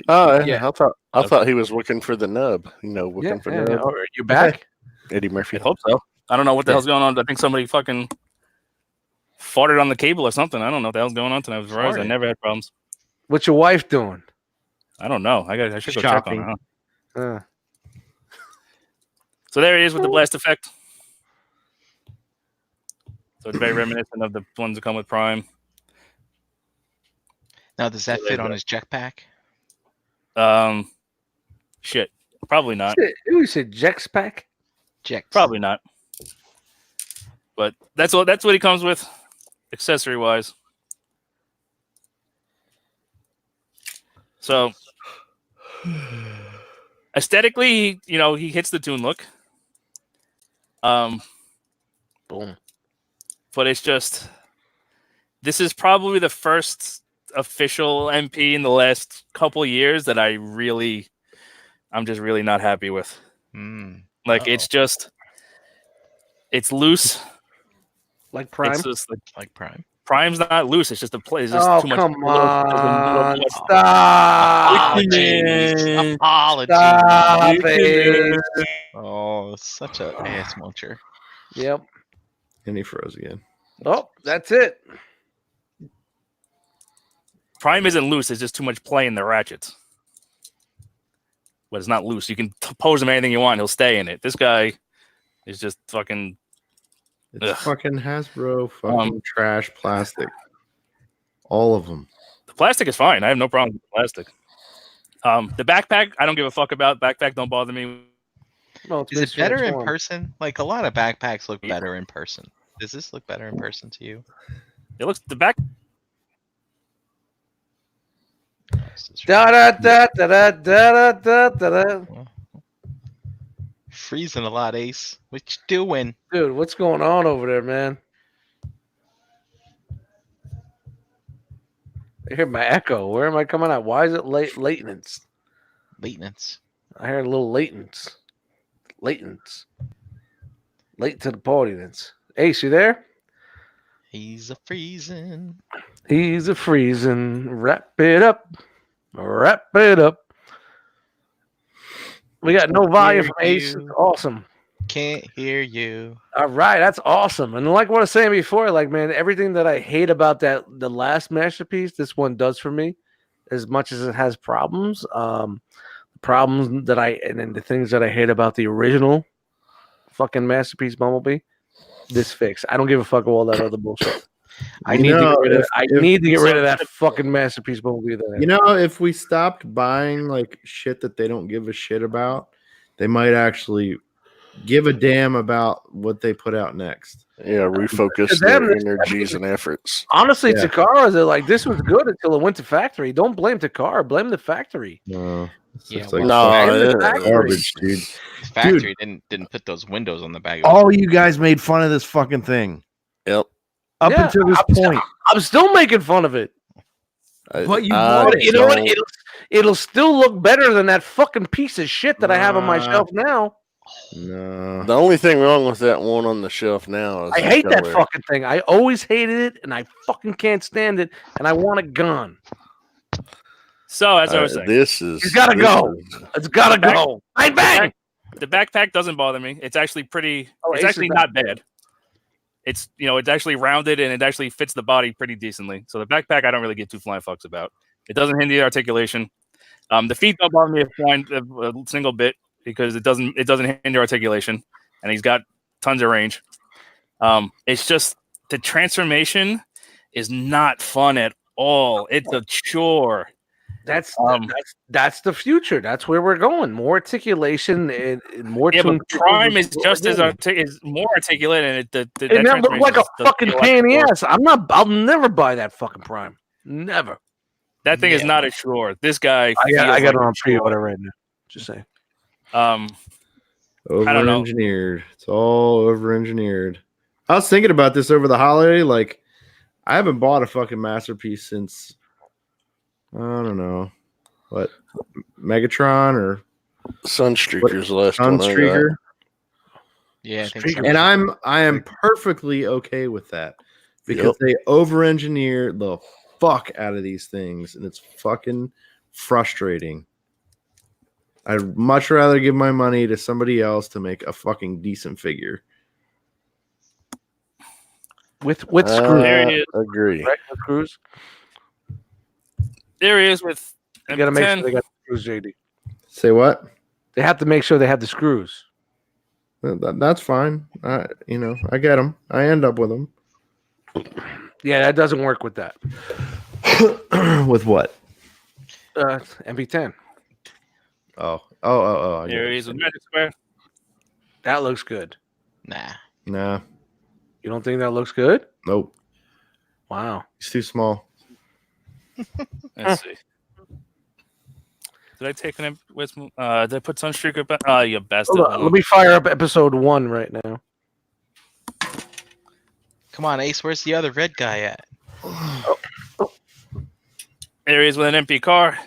E: Oh,
B: Yeah.
E: I thought he was looking for the nub. Looking for the nub.
B: Are you back?
E: Eddie Murphy.
A: I hope so. I don't know what the hell's going on. I think somebody fucking farted on the cable or something. I don't know what the hell's going on tonight with Verizon. I never had problems.
B: What's your wife doing?
A: I don't know. I should go check on her.
B: Huh?
A: So there he is with the blast effect. So it's very reminiscent of the ones that come with Prime.
C: Now, does that fit on his jetpack?
A: Shit. Probably not.
B: You said Jex pack?
C: Jex.
A: Probably not. But that's what he comes with, accessory wise. So aesthetically, he hits the tune look.
B: Boom.
A: But it's just, this is probably the first official MP in the last couple years that I'm just really not happy with. Like, it's loose.
B: Like Prime?
A: It's just
C: like Prime.
A: Prime's not loose. It's just a play. It's just too much.
B: Come on.
A: Stop.
C: Apologies.
B: Stop it.
C: Oh, such a ass muncher.
B: Yep.
D: And he froze again.
B: Oh, that's it.
A: Prime isn't loose. It's just too much play in the ratchets. But it's not loose. You can pose him anything you want. He'll stay in it. This guy is just fucking...
D: It's fucking Hasbro, fucking trash plastic. All of them.
A: The plastic is fine. I have no problem with the plastic. The backpack, I don't give a fuck about. Backpack don't bother me.
B: Well,
C: is it better in person? Like, a lot of backpacks look better in person. Does this look better in person to you?
A: It looks the back.
B: Da da da da da da da.
C: Freezing a lot, Ace. What you doing?
B: Dude, what's going on over there, man? I hear my echo. Where am I coming out? Why is it latenance?
C: Latenance.
B: I hear a little latence. Latence. Late to the party. Ace, you there?
C: He's a freezing.
B: He's a freezing. Wrap it up. Wrap it up. We got no volume from Ace. It's awesome.
C: Can't hear you.
B: All right, that's awesome. And like what I was saying before, like, man, everything that I hate about the last masterpiece, this one does for me, as much as it has problems. Problems that and the things that I hate about the original fucking masterpiece Bumblebee, this fix. I don't give a fuck about all that other bullshit. I need to get rid of that fucking masterpiece Bumblebee.
D: If we stopped buying like shit that they don't give a shit about, they might actually give a damn about what they put out next.
E: Yeah, refocus their energies and efforts.
B: Honestly, Takara, they're like, this was good until it went to factory. Don't blame Takara, blame the factory.
D: No,
C: garbage, dude. The factory didn't put those windows on the bag.
D: All you guys made fun of this fucking thing.
E: Yep.
D: Up until this point,
B: I'm still making fun of it.
D: But you
B: know what? It'll still look better than that fucking piece of shit that I have on my shelf now.
D: No.
E: The only thing wrong with that one on the shelf now is
B: I hate that fucking thing. I always hated it, and I fucking can't stand it, and I want it gone.
A: So, as I was saying,
B: it's gotta go. It's gotta go. Bang, bang.
A: The backpack doesn't bother me. It's actually pretty. It's actually not bad. It's it's actually rounded and it actually fits the body pretty decently. So the backpack I don't really give two flying fucks about. It doesn't hinder the articulation. The feet don't bother me a single bit because it doesn't hinder articulation, and he's got tons of range. It's just the transformation is not fun at all. It's a chore.
B: That's the future. That's where we're going. More articulation and more.
A: Yeah, but Prime is just as is more articulate, and
B: it never looked like a fucking pain in the ass. I'll never buy that fucking Prime. Never.
A: That thing is not a chore. This guy.
B: I got it on pre-order right now. Just saying.
D: Over-engineered. It's all over-engineered. I was thinking about this over the holiday. Like, I haven't bought a fucking masterpiece since. I don't know what Megatron or
E: Sunstreaker's the last
D: Sunstreaker.
C: Yeah, I think so.
D: And I am perfectly okay with that because they over-engineer the fuck out of these things, and it's fucking frustrating. I'd much rather give my money to somebody else to make a fucking decent figure.
B: With screws.
E: Agree.
B: Right, with screws.
A: There he is with.
B: You got to make sure they got the screws, JD.
D: Say what?
B: They have to make sure they have the screws.
D: That's fine. I get them. I end up with them.
B: Yeah, that doesn't work with that.
D: With what?
B: MP10.
D: Oh.
A: Here he is with Magic Square.
B: That looks good.
D: Nah.
B: You don't think that looks good?
D: Nope.
B: Wow.
D: It's too small.
A: Let's see. Did I take an with? Did I put Sunstreaker back? You bastard.
B: Let me fire up episode 1 right now.
C: Come on, Ace. Where's the other red guy at?
A: There he is with an MP car.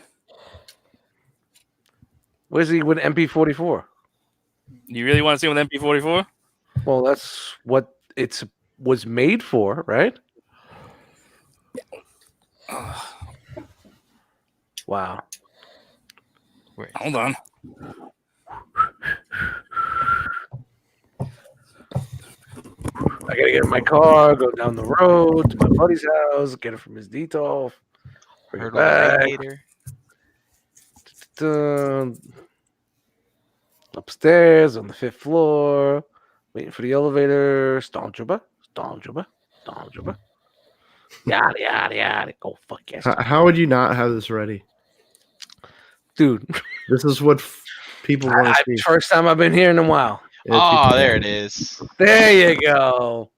B: Where's he with MP44?
A: You really want to see him with MP44?
B: Well, that's what it was made for, right? Wow.
A: Hold on.
B: I gotta get in my car, go down the road to my buddy's house, get it from his detolf, bring it back. Upstairs on the 5th floor, waiting for the elevator. Stormtrooper. Yada. Oh, fuck yes.
D: How would you not have this ready?
B: Dude.
D: This is what people want to see.
B: First time I've been here in a while.
C: Oh, there it is.
B: There you go.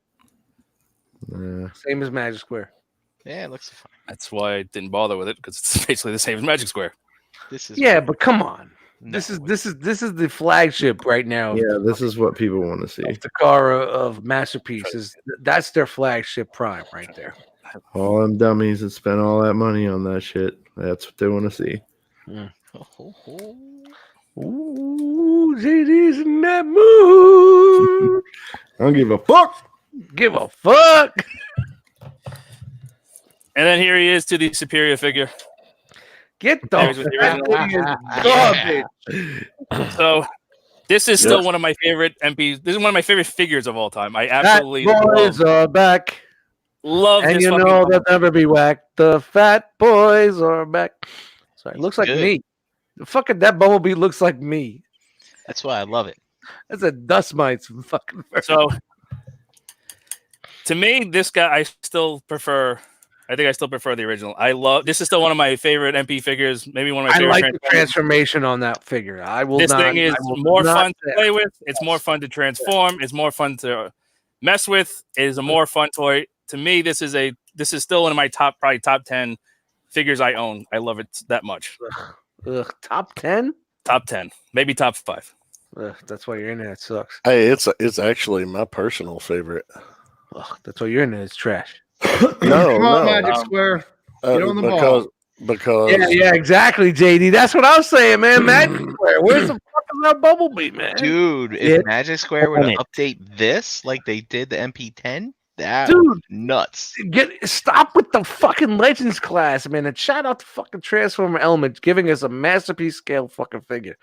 D: Yeah.
B: Same as Magic Square.
C: Yeah, it looks fine.
A: That's why I didn't bother with it, because it's basically the same as Magic Square.
C: This is
B: but come on. No. This is the flagship right now.
D: Yeah, this is what people want to see.
B: The car of Masterpieces. That's their flagship prime right there.
D: All them dummies that spent all that money on that shit. That's what they want to see.
B: Ooh, JD's in that mood.
D: I don't give a fuck.
B: Give a fuck.
A: And then here he is to the superior figure.
B: Get the garbage.
A: So this is still one of my favorite MPs. This is one of my favorite figures of all time. I absolutely
B: Fat boys are back.
A: Love
B: and
A: this.
B: You know they'll never be whacked. The fat boys are back. Sorry, it looks like me. The fucking that Bumblebee looks like me.
C: That's why I love it.
B: That's a dust mites fucking.
A: So to me, this guy I still prefer. I think I still prefer the original. This is still one of my favorite MP figures. Maybe one of my favorite.
B: I like the transformation on that figure. This
A: thing is more fun to play with. It's more fun to transform. It's more fun to mess with. It is a more fun toy. To me, this is still one of my probably top 10 figures I own. I love it that much.
B: Top 10?
A: Top 10. Maybe top 5.
B: That's why your internet sucks.
E: Hey, it's actually my personal favorite.
B: That's why your internet is trash.
E: No,
D: Come on, Magic Square. Get on the ball.
E: Because
B: yeah, exactly, JD. That's what I was saying, man. Magic Square. Where's the fuck is that Bumblebee, man?
C: Dude, if Magic Square were to update this like they did the MP10, that would be nuts.
B: Stop with the fucking Legends class, man, and shout out to fucking Transformer Element giving us a Masterpiece scale fucking figure.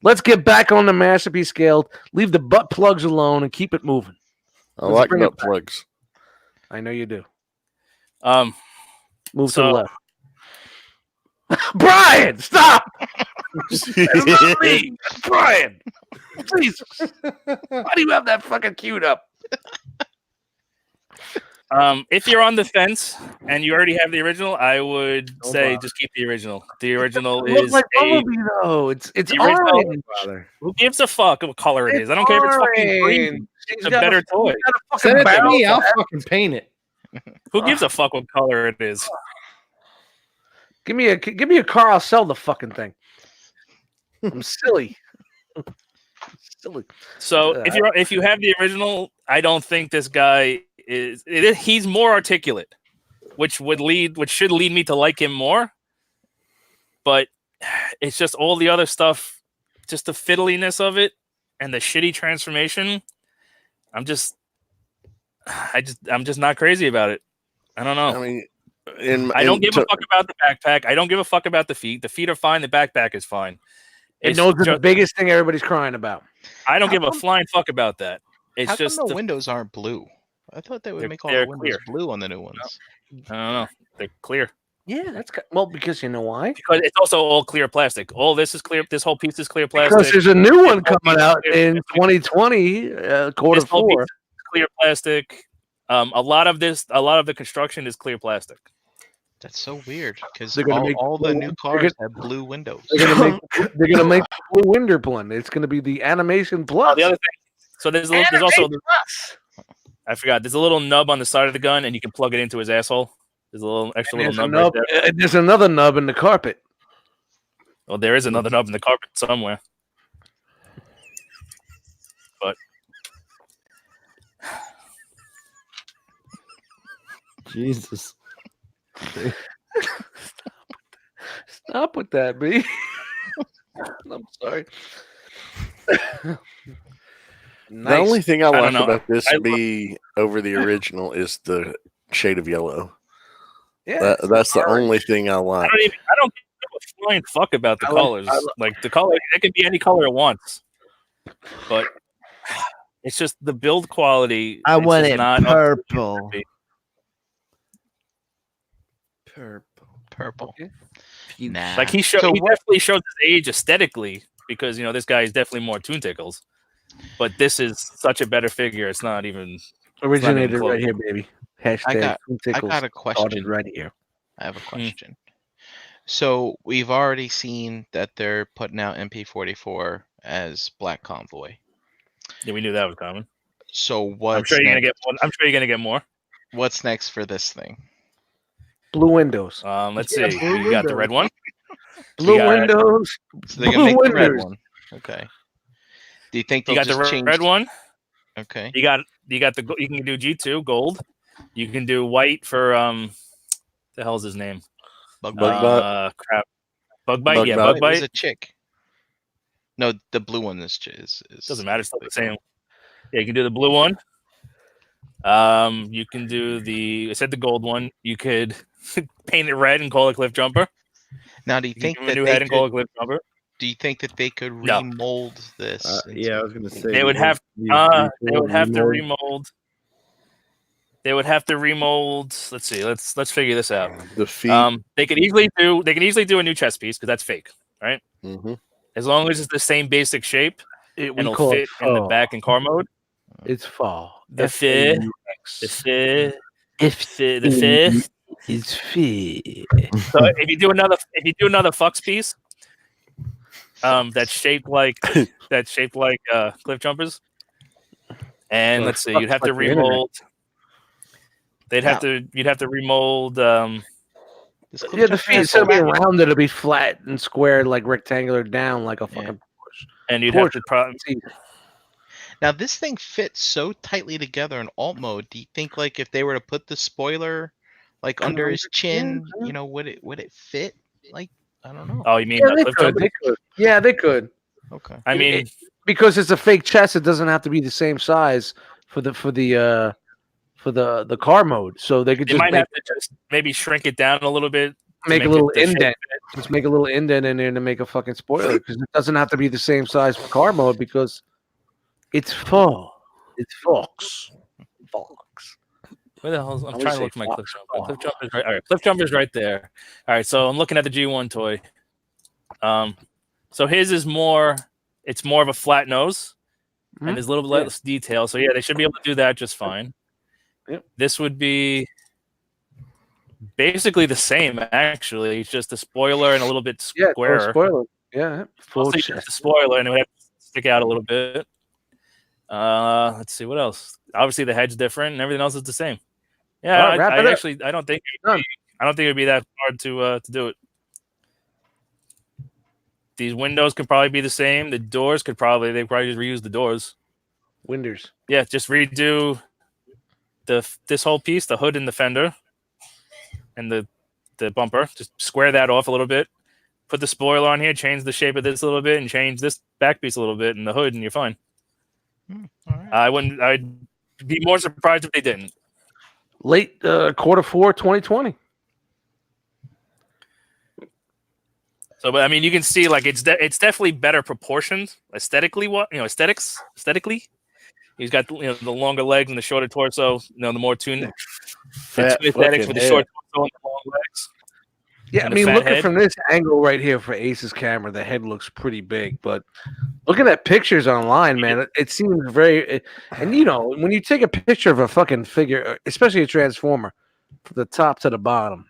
B: Let's get back on the Masterpiece scale. Leave the butt plugs alone and keep it moving.
E: I like butt plugs.
B: I know you do.
A: Move
B: to the left. Brian, stop! Not me. Brian, please. Why do you have that fucking queued up?
A: If you're on the fence and you already have the original, I would say just keep the original. The original is
B: like Bumblebee, though. It's orange.
A: Who gives a fuck what color it is? I don't care if it's fucking green. It's a better toy.
D: Send it to me. I'll fucking paint it.
A: Who gives a fuck what color it is?
B: Give me a car. I'll sell the fucking thing. I'm silly.
A: So if you have the original, I don't think this guy he's more articulate, which should lead me to like him more. But it's just all the other stuff, just the fiddliness of it and the shitty transformation. I'm just not crazy about it. I don't know.
E: I mean,
A: I don't give a fuck about the backpack. I don't give a fuck about the feet. The feet are fine. The backpack is fine.
B: It's the biggest thing everybody's crying about.
A: I don't give a flying fuck about that. It's
C: how
A: just
C: come the windows aren't blue. I thought they would make all the windows blue on the new ones.
A: I don't know. They're clear.
B: Yeah, because you know why?
A: Because it's also all clear plastic. All this is clear. This whole piece is clear plastic.
B: Because there's a new one coming out in 2020, quarter 4.
A: Clear plastic. A lot of the construction is clear plastic.
C: That's so weird because
B: all
C: the new cars have blue windows.
B: They're gonna make the blue window one. It's gonna be the animation plus.
A: Oh, the other thing. So there's also I forgot. There's a little nub on the side of the gun, and you can plug it into his asshole. There's a little extra little nub right there.
B: There's another nub in the carpet.
A: Well, there is another nub in the carpet somewhere. But
D: Jesus.
B: Stop with that, B. I'm sorry.
E: Nice. The only thing I like about this B over the original is the shade of yellow. Yeah, that's the only thing I like.
A: I don't give a flying fuck about the colors. Like the color, it can be any color it wants. But it's just the build quality.
F: I want it purple.
C: Purple.
A: Okay. Nah. Like he definitely shows his age aesthetically because this guy is definitely more Toon Tickles. But this is such a better figure. It's not even
B: originated right here, baby. Hashtag
C: I got a question
B: right here.
C: I have a question. So we've already seen that they're putting out MP44 as Black Convoy.
A: Yeah, we knew that was coming.
C: So what?
A: I'm sure you're gonna get more.
C: What's next for this thing?
B: Blue windows.
A: Let's see. You got the red one.
B: Blue windows.
C: So they can make the red one. Okay. Do you think
A: you got the red one?
C: Okay.
A: You got you can do G2 gold. You can do white for the hell's his name?
C: Bug
A: Bite. Crap. Bug Bite. Yeah, Bug Bite.
C: It's a chick. No, the blue one is
A: doesn't matter. It's still the same. Yeah, you can do the blue one. You can do I said the gold one. You could paint it red and call it Cliff Jumper.
C: Now, do you think that
A: new head and call it Cliff Jumper?
C: Do you think that they could remold this?
D: Yeah, I was going to say
A: they would have to remold. They would have to remold. Let's see. Let's figure this out.
E: The feet.
A: They could easily do a new chest piece because that's fake, right?
E: Mm-hmm.
A: As long as it's the same basic shape, it'll fit in the back and car mode.
B: It's fall.
A: The fit. It's
B: fit.
A: So if you do another Fox piece, that's shaped like Cliff Jumpers, and let's see, you'd have to remold. You'd have to remold.
B: The feet will be rounded. It'll be flat and square, like rectangular down, like a fucking Porsche.
A: And you'd have to probably.
C: Now this thing fits so tightly together in alt mode. Do you think, like, if they were to put the spoiler like under his chin, would it fit? Like, I don't know.
A: Oh, you mean
B: they could. Yeah, they could.
C: Okay.
A: I mean,
B: because it's a fake chest, it doesn't have to be the same size for the car mode. So they could
A: have to just maybe shrink it down a little bit.
B: Make a little indent. Just make a little indent in there to make a fucking spoiler, because it doesn't have to be the same size for car mode because it's full. It's Fox.
A: Where the hell? I'm trying to look for my Cliff Jumper. Cliff Jumper's right. All right, Cliff Jumper's right there. All right, so I'm looking at the G1 toy. So his is more. It's more of a flat nose, and there's a little bit less detail. So yeah, they should be able to do that just fine.
B: Yep.
A: This would be basically the same, actually. It's just a spoiler and a little bit squarer.
B: Yeah, spoiler. Yeah,
A: full chest. The spoiler, and it would have to stick out a little bit. Let's see what else. Obviously, the head's different, and everything else is the same. Yeah, I don't think it'd be that hard to do it. These windows could probably be the same. The doors they probably just reuse the doors.
B: Windows.
A: Yeah, just redo this whole piece, the hood and the fender, and the bumper. Just square that off a little bit. Put the spoiler on here. Change the shape of this a little bit, and change this back piece a little bit, and the hood, and you're fine.
C: All right.
A: I'd be more surprised if they didn't.
B: Late Q4 2020.
A: So, but I mean, you can see like it's definitely better proportions aesthetically. Aesthetically, he's got the longer legs and the shorter torso. The more tuned aesthetics with the short torso and the long legs.
B: Yeah, I mean, looking from this angle right here for Ace's camera, the head looks pretty big. But looking at pictures online, man, it seems very. And when you take a picture of a fucking figure, especially a Transformer, from the top to the bottom,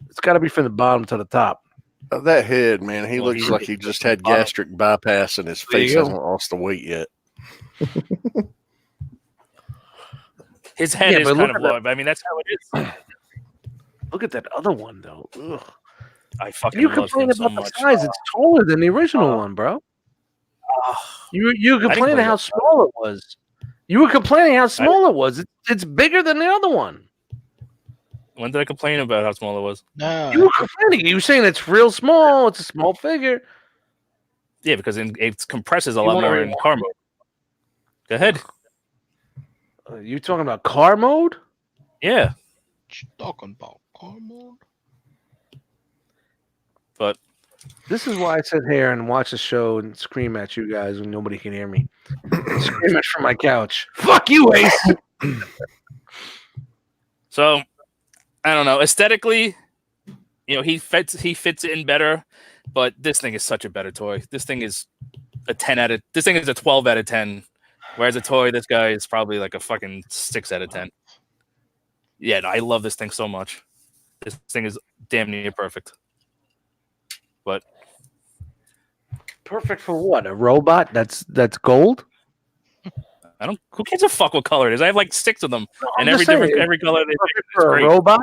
B: It's got to be from the bottom to the top.
E: That head, man, he looks like he just had gastric bypass and his face hasn't lost the weight yet.
A: His head is kind of low. I mean, that's how it is.
B: Look at that other one, though. Ugh.
A: I fucking
B: you
A: love
B: complain
A: him
B: about
A: so
B: the
A: much.
B: size. It's taller than the original one, bro. You complaining how small it was. You were complaining how small it was. It's bigger than the other one.
A: When did I complain about how small it was?
C: No.
B: You were complaining. You were saying it's real small. It's a small figure.
A: Yeah, because it compresses a lot more in car mode. Go ahead.
B: You talking about car mode?
A: Yeah.
C: What you talking about car mode?
A: But
B: this is why I sit here and watch the show and scream at you guys when nobody can hear me. Scream it from my couch. Fuck you, Ace.
A: So, I don't know. Aesthetically, he fits in better, but this thing is such a better toy. This thing is a 12 out of 10. Whereas a toy, this guy is probably like a fucking 6 out of 10. Yeah, I love this thing so much. This thing is damn near perfect. But
B: perfect for what? A robot that's gold?
A: Who gives a fuck what color it is? I have like 6 of them, and every color. They
B: perfect for a robot,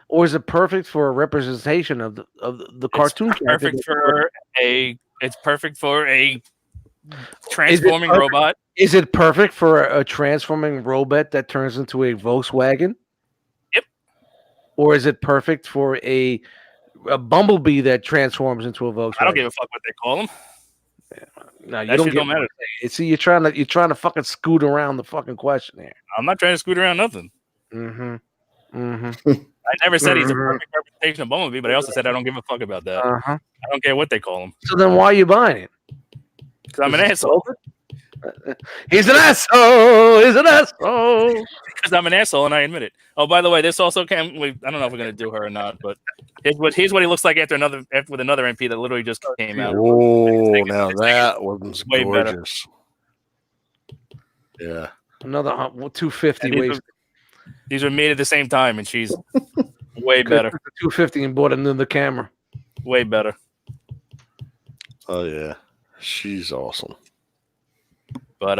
B: or is it perfect for a representation of the cartoon character?
A: It's perfect for a transforming robot.
B: Is it perfect for a transforming robot that turns into a Volkswagen?
A: Yep.
B: Or is it perfect for a Bumblebee that transforms into a Volkswagen?
A: I don't give a fuck what they call them.
B: No, you don't matter. See, you're trying to fucking scoot around the fucking question here.
A: I'm not trying to scoot around nothing. I never said he's a perfect representation of Bumblebee, but I also said I don't give a fuck about that. I don't care what they call him.
B: So then why are you buying it?
A: Because I'm an asshole.
B: He's an asshole. He's an asshole.
A: Because I'm an asshole and I admit it. Oh, by the way, this also I don't know if we're gonna do her or not, but here's what he looks like with another MP that literally just came out.
E: Oh, now that one's way gorgeous. Better. Yeah.
B: Another 250.
A: These were made at the same time, and she's way better.
B: 250 and bought another camera.
A: Way better.
E: Oh yeah, she's awesome.
A: But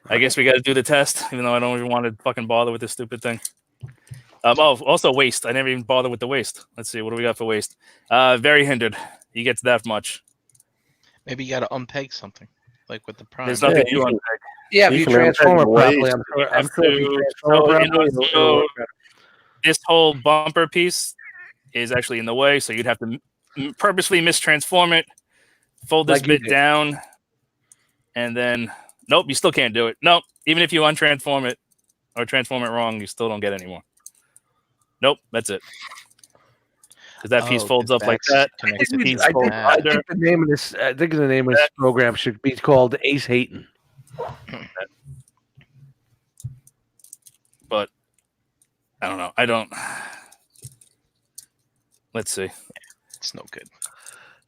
A: I guess we got to do the test, even though I don't even want to fucking bother with this stupid thing. Also waist. I never even bothered with the waist. Let's see, what do we got for waist? Very hindered. He gets that much.
C: Maybe you got to unpeg something, like with the prime.
A: There's nothing you unpeg.
B: Yeah, if you transform it properly, I'm sure
A: this whole bumper piece is actually in the way, so you'd have to purposely mistransform it, fold this bit down, and then nope, you still can't do it. Nope, even if you untransform it or transform it wrong, you still don't get any more. Nope, that's it. Because that piece folds up like that.
B: I think the name of this program should be called Ace Hating.
A: But I don't know. Let's see.
C: It's no good.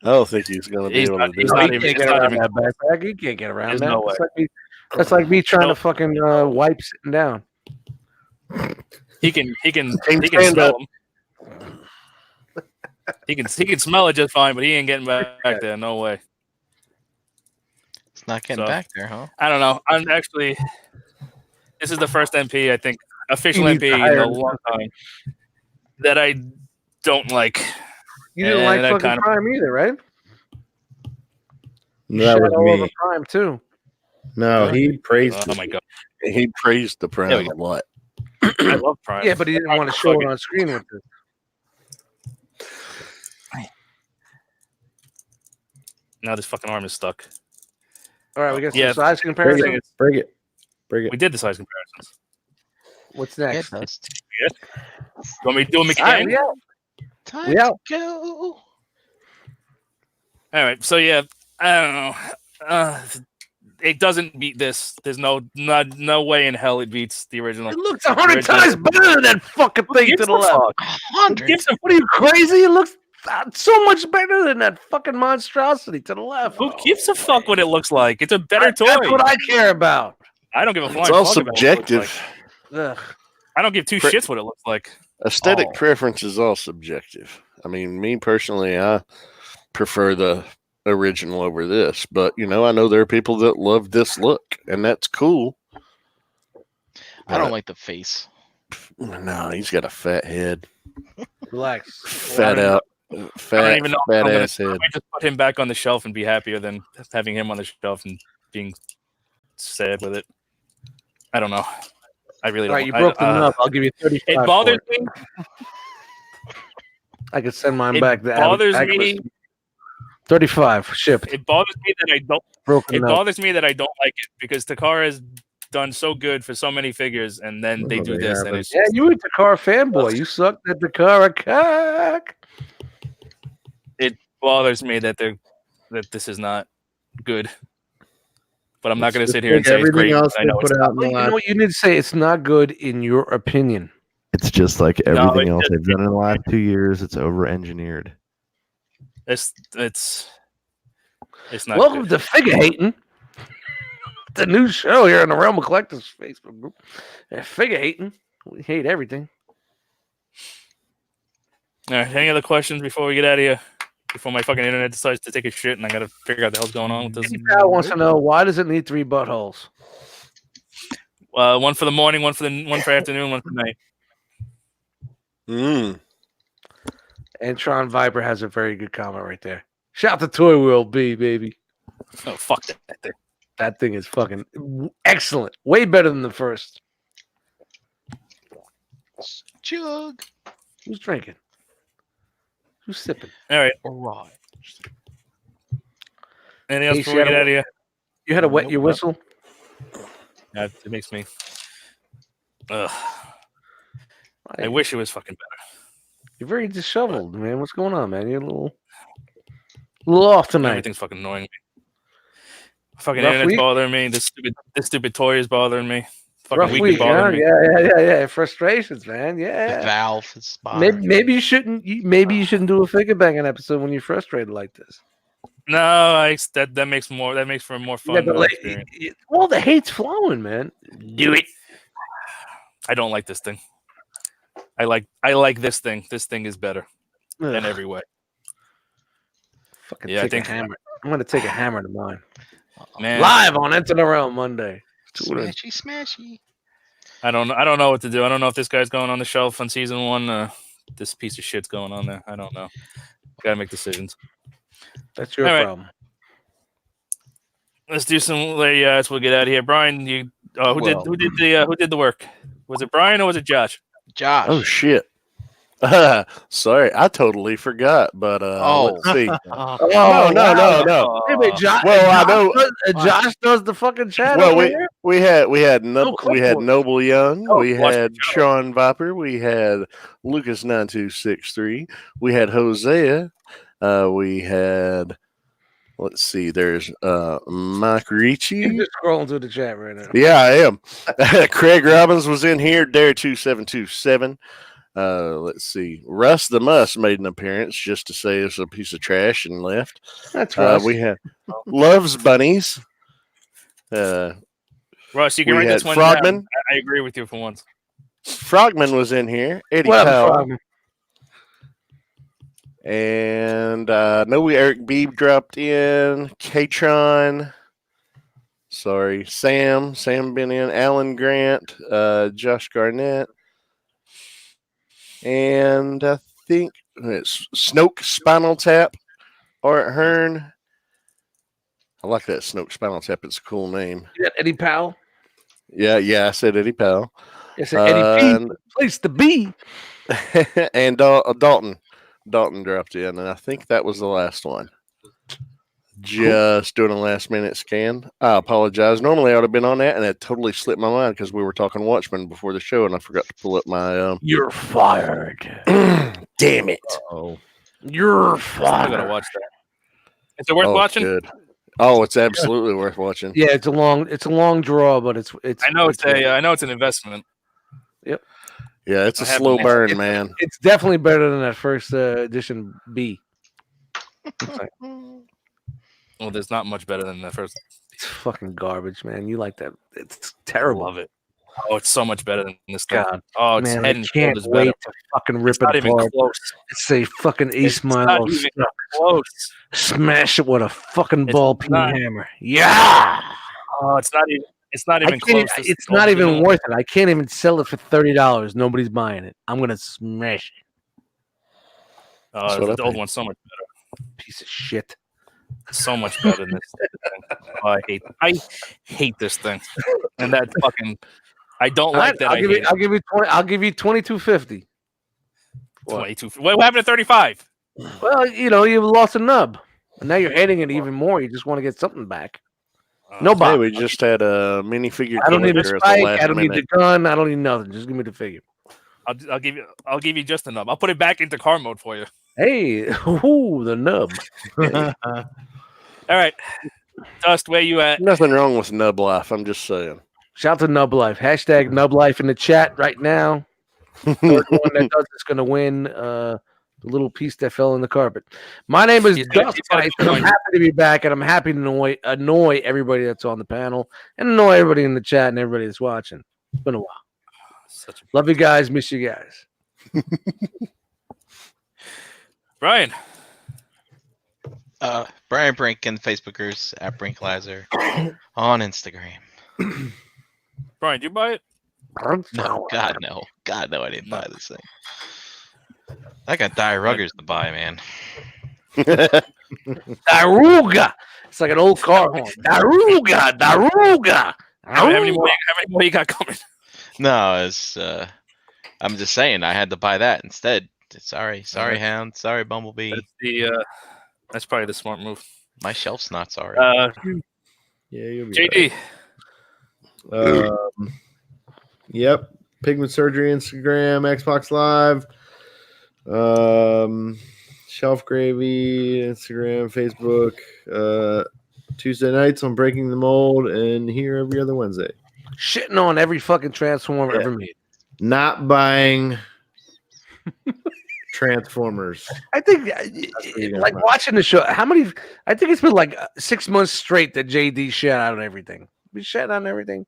E: I don't think he's going to be able to do
B: it. He can't get around that backpack. He can't get around that.
A: No way.
B: That's like me trying to fucking wipe sitting down.
A: He can smell them. He can smell it just fine, but he ain't getting back there. No way.
C: It's not getting back there, huh?
A: I don't know. This is the first MP, I think, official MP in a long time that I don't like.
B: You didn't like fucking Prime either, right?
D: No, that was me.
B: Prime too.
D: No, he praised.
A: Oh my god,
E: he praised the Prime a lot.
A: I love Prime.
B: Yeah, but he didn't want to show it on screen with it.
A: Now this fucking arm is stuck.
B: All right, we got some size comparisons.
D: Break it.
A: We did the size comparisons.
B: What's next?
A: You want me to do them again?
C: Time to go.
A: All right, so yeah, I don't know. It doesn't beat this. There's no way in hell it beats the original.
B: It looks 100 times better than that fucking thing to the left.
C: 100.
B: What are you, crazy? It looks so much better than that fucking monstrosity to the left.
A: Who gives a fuck what it looks like? It's a better toy.
B: That's what I care about.
A: I don't give a fuck.
E: It's all subjective.
B: Ugh.
A: I don't give two shits what it looks like.
E: Aesthetic preference is all subjective. I mean, me personally, I prefer the original over this, but I know there are people that love this look, and that's cool.
C: I don't like the face.
E: No, he's got a fat head.
B: Relax.
E: Fat
A: I don't even know.
E: Fat
A: I
E: ass head.
A: might just put him back on the shelf and be happier than having him on the shelf and being sad with it. I don't know. I really don't.
B: All right, you broke them up. I'll give you 35.
A: It bothers me.
B: I could send mine back.
A: It bothers me.
B: 35 shipped.
A: It bothers me that I don't.
B: Broken
A: bothers me that I don't like it because Takara has done so good for so many figures, and then they do this, and it's
B: you were a Takara fanboy. You sucked at Takara cock.
A: It bothers me that this is not good. But I'm not going to sit here and say it's great.
D: Else
A: I know it's
B: you know what you need to say? It's not good in your opinion.
F: It's just like everything else they've done in the last 2 years. It's over-engineered.
A: It's not.
B: Welcome
A: good.
B: to Figure Hating, the new show here on the Realm of Collectors Facebook group. Figure Hating, we hate everything.
A: All right. Any other questions before we get out of here? Before my fucking internet decides to take a shit and I got to figure out the hell's going on with this.
B: Pal wants to know, why does it need 3 buttholes?
A: One for the morning, one for afternoon, one for night.
B: And Tron Viper has a very good comment right there. Shout to Toy World B, baby.
A: Oh, fuck that thing.
B: That thing is fucking excellent. Way better than the first.
C: Chug.
B: Who's drinking? Who's sipping?
A: All right.
C: All right.
A: Anything else before we get out of here?
B: You had to wet your whistle?
A: Yeah, it makes me. Ugh. I wish it was fucking better.
B: You're very disheveled, man. What's going on, man? You're a little off tonight.
A: Everything's fucking annoying me. Fucking internet's bothering me. This stupid toy is bothering me. Fucking week is bothering me.
B: Yeah. Frustrations, man. Yeah.
C: The valve is bothering.
B: Maybe you shouldn't. Maybe you shouldn't do a figure banging episode when you're frustrated like this.
A: No, that makes for a more fun experience.
B: Well, the hate's flowing, man. Do it.
A: I don't like this thing. I like this thing. This thing is better in every way.
B: Fucking take a hammer. I'm gonna take a hammer to mine.
A: Man.
B: Live on Enter the Realm Monday.
C: Smashy.
A: I don't know what to do. I don't know if this guy's going on the shelf on season 1. This piece of shit's going on there. I don't know. Gotta make decisions.
B: That's your problem.
A: Let's do some layouts. We'll get out of here. Brian, who did the work? Was it Brian or was it Josh?
C: Josh.
E: Oh shit. Sorry, I totally forgot. But let's see. No.
B: Hey, wait, Josh,
E: well, I know
B: Josh does the fucking chat.
E: Well, we had Noble Young, we had Sean Viper, we had Lucas 9263, we had Hosea, we had. Let's see. There's Mike Ricci.
B: You're just scrolling through the chat right now.
E: Yeah, I am. Craig Robbins was in here. Dare 2727. Let's see. Russ the Muss made an appearance just to say it's a piece of trash and left.
B: That's right.
E: We had Loves Bunnies.
A: Russ, you can write this one
E: Frogman.
A: down. I agree with you for once.
E: Frogman was in here. Eddie Powell. And Eric Beebe dropped in. Katron. Sorry. Sam been in. Alan Grant. Josh Garnett. And I think it's Snoke Spinal Tap. Art Hearn. I like that Snoke Spinal Tap. It's a cool name.
B: You got Eddie Powell?
E: Yeah, I said Eddie Powell.
B: I said Eddie P. Place to be.
E: And Dalton. Dalton dropped in, and I think that was the last one. Just doing a last minute scan. I apologize. Normally I would have been on that, and it totally slipped my mind because we were talking Watchmen before the show, and I forgot to pull up my.
B: You're fired.
E: Damn it!
B: You're fired.
A: I gotta watch that. Is it worth watching?
E: Good. Oh, it's absolutely worth watching.
B: Yeah, it's a long draw, but it's.
A: I know it's an investment.
B: Yep.
E: Yeah, it's a slow burn, man.
B: It's definitely better than that first edition B.
A: Well, there's not much better than that first.
B: It's fucking garbage, man. You like that? It's terrible.
A: I love it. Oh, it's so much better than this thing.
B: God,
A: Oh, it's
B: man,
A: head
B: I
A: and
B: can't
A: shoulders
B: wait
A: better.
B: to fucking rip
A: It's not
B: it
A: even
B: apart.
A: close.
B: Say fucking
A: It's not
B: Smile.
A: even close.
B: Smash it with a fucking
A: It's
B: ball peen
A: not.
B: hammer. Yeah.
A: Oh, it's not even. It's not
B: I
A: even
B: can't,
A: close.
B: it's not even worth it. I can't even sell it for $30. Nobody's buying it. I'm gonna smash it.
A: Oh, the old one's so much better.
B: Piece of shit.
A: So much better than this thing. Oh, I hate this thing. And that fucking. I don't like that.
B: I'll give you 20. I'll give you $22.50.
A: 22. What happened to 35?
B: Well, you lost a nub, and now you're hating it even more. You just want to get something back. No
E: Hey,
B: box.
E: we just had a minifigure.
B: I don't need a
E: collector at the
B: spike.
E: last
B: I don't need
E: minute.
B: the gun. I don't need nothing. Just give me the figure.
A: I'll give you just a nub. I'll put it back into car mode for you.
B: Hey, ooh, the nub.
A: All right, Dust, where you at?
E: Nothing wrong with nub life. I'm just saying.
B: Shout out to Nub Life. Hashtag Nub Life in the chat right now. Third one that does is going to win the little piece that fell in the carpet. My name is Dust Life, and I'm happy to be back, and I'm happy to annoy everybody that's on the panel and annoy everybody in the chat and everybody that's watching. It's been a while. Love you guys. Miss you guys.
A: Brian.
C: Brian Brink and Facebookers at Brinklazer on Instagram.
A: Brian, did you buy it?
C: No, God no. God no, I didn't buy this thing. I got dire ruggers to buy, man.
B: Daruga. It's like an old car horn. Daruga.
A: How many more you got coming?
C: No, it's I'm just saying I had to buy that instead. Sorry, Hound. Sorry, Bumblebee.
A: That's probably the smart move.
C: My shelf's not sorry.
D: Yeah, you'll be
A: JD.
D: right. Yep. Pigment Surgery, Instagram, Xbox Live, Shelf Gravy, Instagram, Facebook. Tuesday nights on Breaking the Mold, and here every other Wednesday.
B: Shitting on every fucking Transformer ever made.
D: Not buying Transformers.
B: I think, like watching the show, I think it's been like 6 months straight that JD shat out on everything. We shat on everything.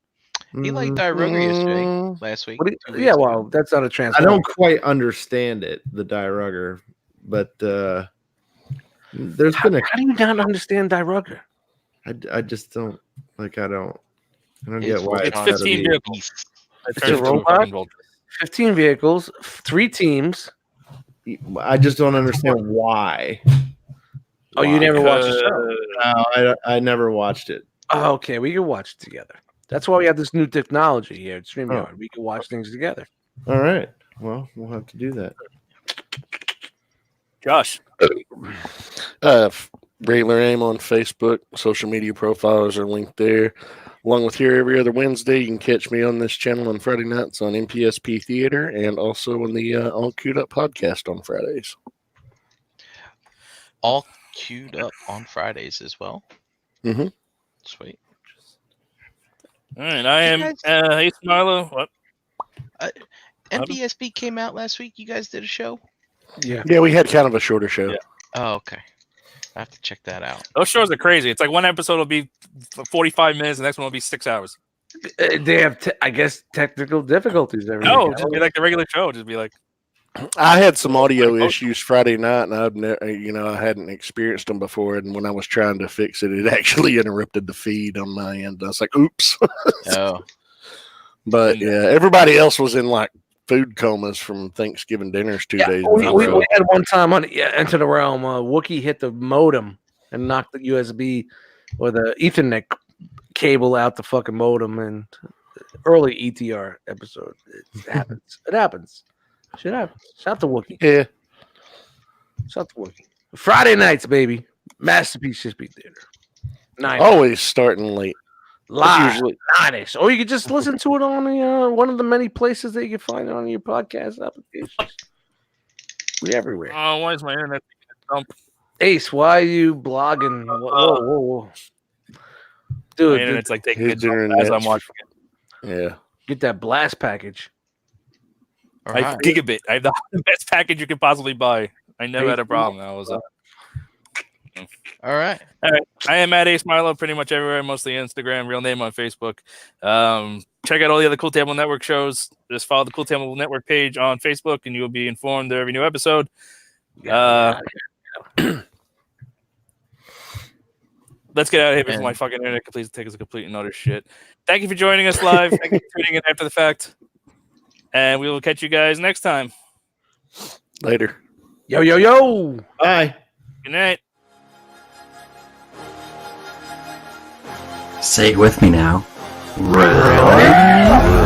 C: He liked dire rugger yesterday, last week.
B: Yeah, well, that's not a Transformer.
D: I don't quite understand it, the Die Rugger, but there's been a.
B: How do you not understand Die Rugger?
D: I just don't like. I don't get why
A: it's 15 vehicles.
B: It's a robot. 15 vehicles, 3 teams.
D: I just don't understand why.
B: Oh, you never watched the show?
D: No, I never watched it.
B: Oh, okay, we can watch it together. That's why we have this new technology here at StreamYard. We can watch things together.
D: All right. Well, we'll have to do that.
A: Josh.
E: Regular Aim on Facebook. Social media profiles are linked there. Along with here every other Wednesday, you can catch me on this channel on Friday nights on MPSP Theater and also on the All Queued Up podcast on Fridays.
C: All Queued Up on Fridays as well.
E: Mm-hmm.
C: Sweet.
A: All right, I am. Hey, Smilo. What?
C: NPSP came out last week. You guys did a show?
E: Yeah, we had kind of a shorter show.
A: Yeah.
C: Oh, okay. I have to check that out.
A: Those shows are crazy. It's like one episode will be 45 minutes, the next one will be 6 hours.
B: They have, I guess, technical difficulties.
A: No, just be like the regular show. Just be like.
E: I had some audio issues Friday night, and I hadn't experienced them before. And when I was trying to fix it, it actually interrupted the feed on my end. I was like, "Oops!"
C: Oh,
E: but yeah, everybody else was in like food comas from Thanksgiving dinners 2 days.
B: We had one time on Enter the Realm. Wookiee hit the modem and knocked the USB or the Ethernet cable out the fucking modem. And early ETR episode, it happens. It happens. Shit happens. Shout out to Wookiee.
E: Yeah.
B: Shout out to Wookiee. Friday nights, baby. Masterpiece History Theater. 9.
E: Always starting late.
B: Live. Usually 9-ish. Or you can just listen to it on the one of the many places that you can find it on your podcast applications. We're everywhere.
A: Oh, why is my internet dump?
B: Ace, why are you blogging? Whoa. Dude,
A: my internet's like taking a dump as I'm watching it.
E: Yeah.
B: Get that blast package.
A: I have gigabit. I have the best package you could possibly buy. I never had a problem. I was
C: All right.
A: I am at Ace Milo pretty much everywhere, mostly Instagram, real name on Facebook. Check out all the other Cool Table Network shows. Just follow the Cool Table Network page on Facebook, and you will be informed of every new episode. Let's get out of here before my fucking internet completes take us a complete and utter shit. Thank you for joining us live. Thank you for tuning in after the fact. And we will catch you guys next time.
E: Later.
B: Yo, yo, yo.
D: Bye.
A: Good night.
G: Say it with me now. Red.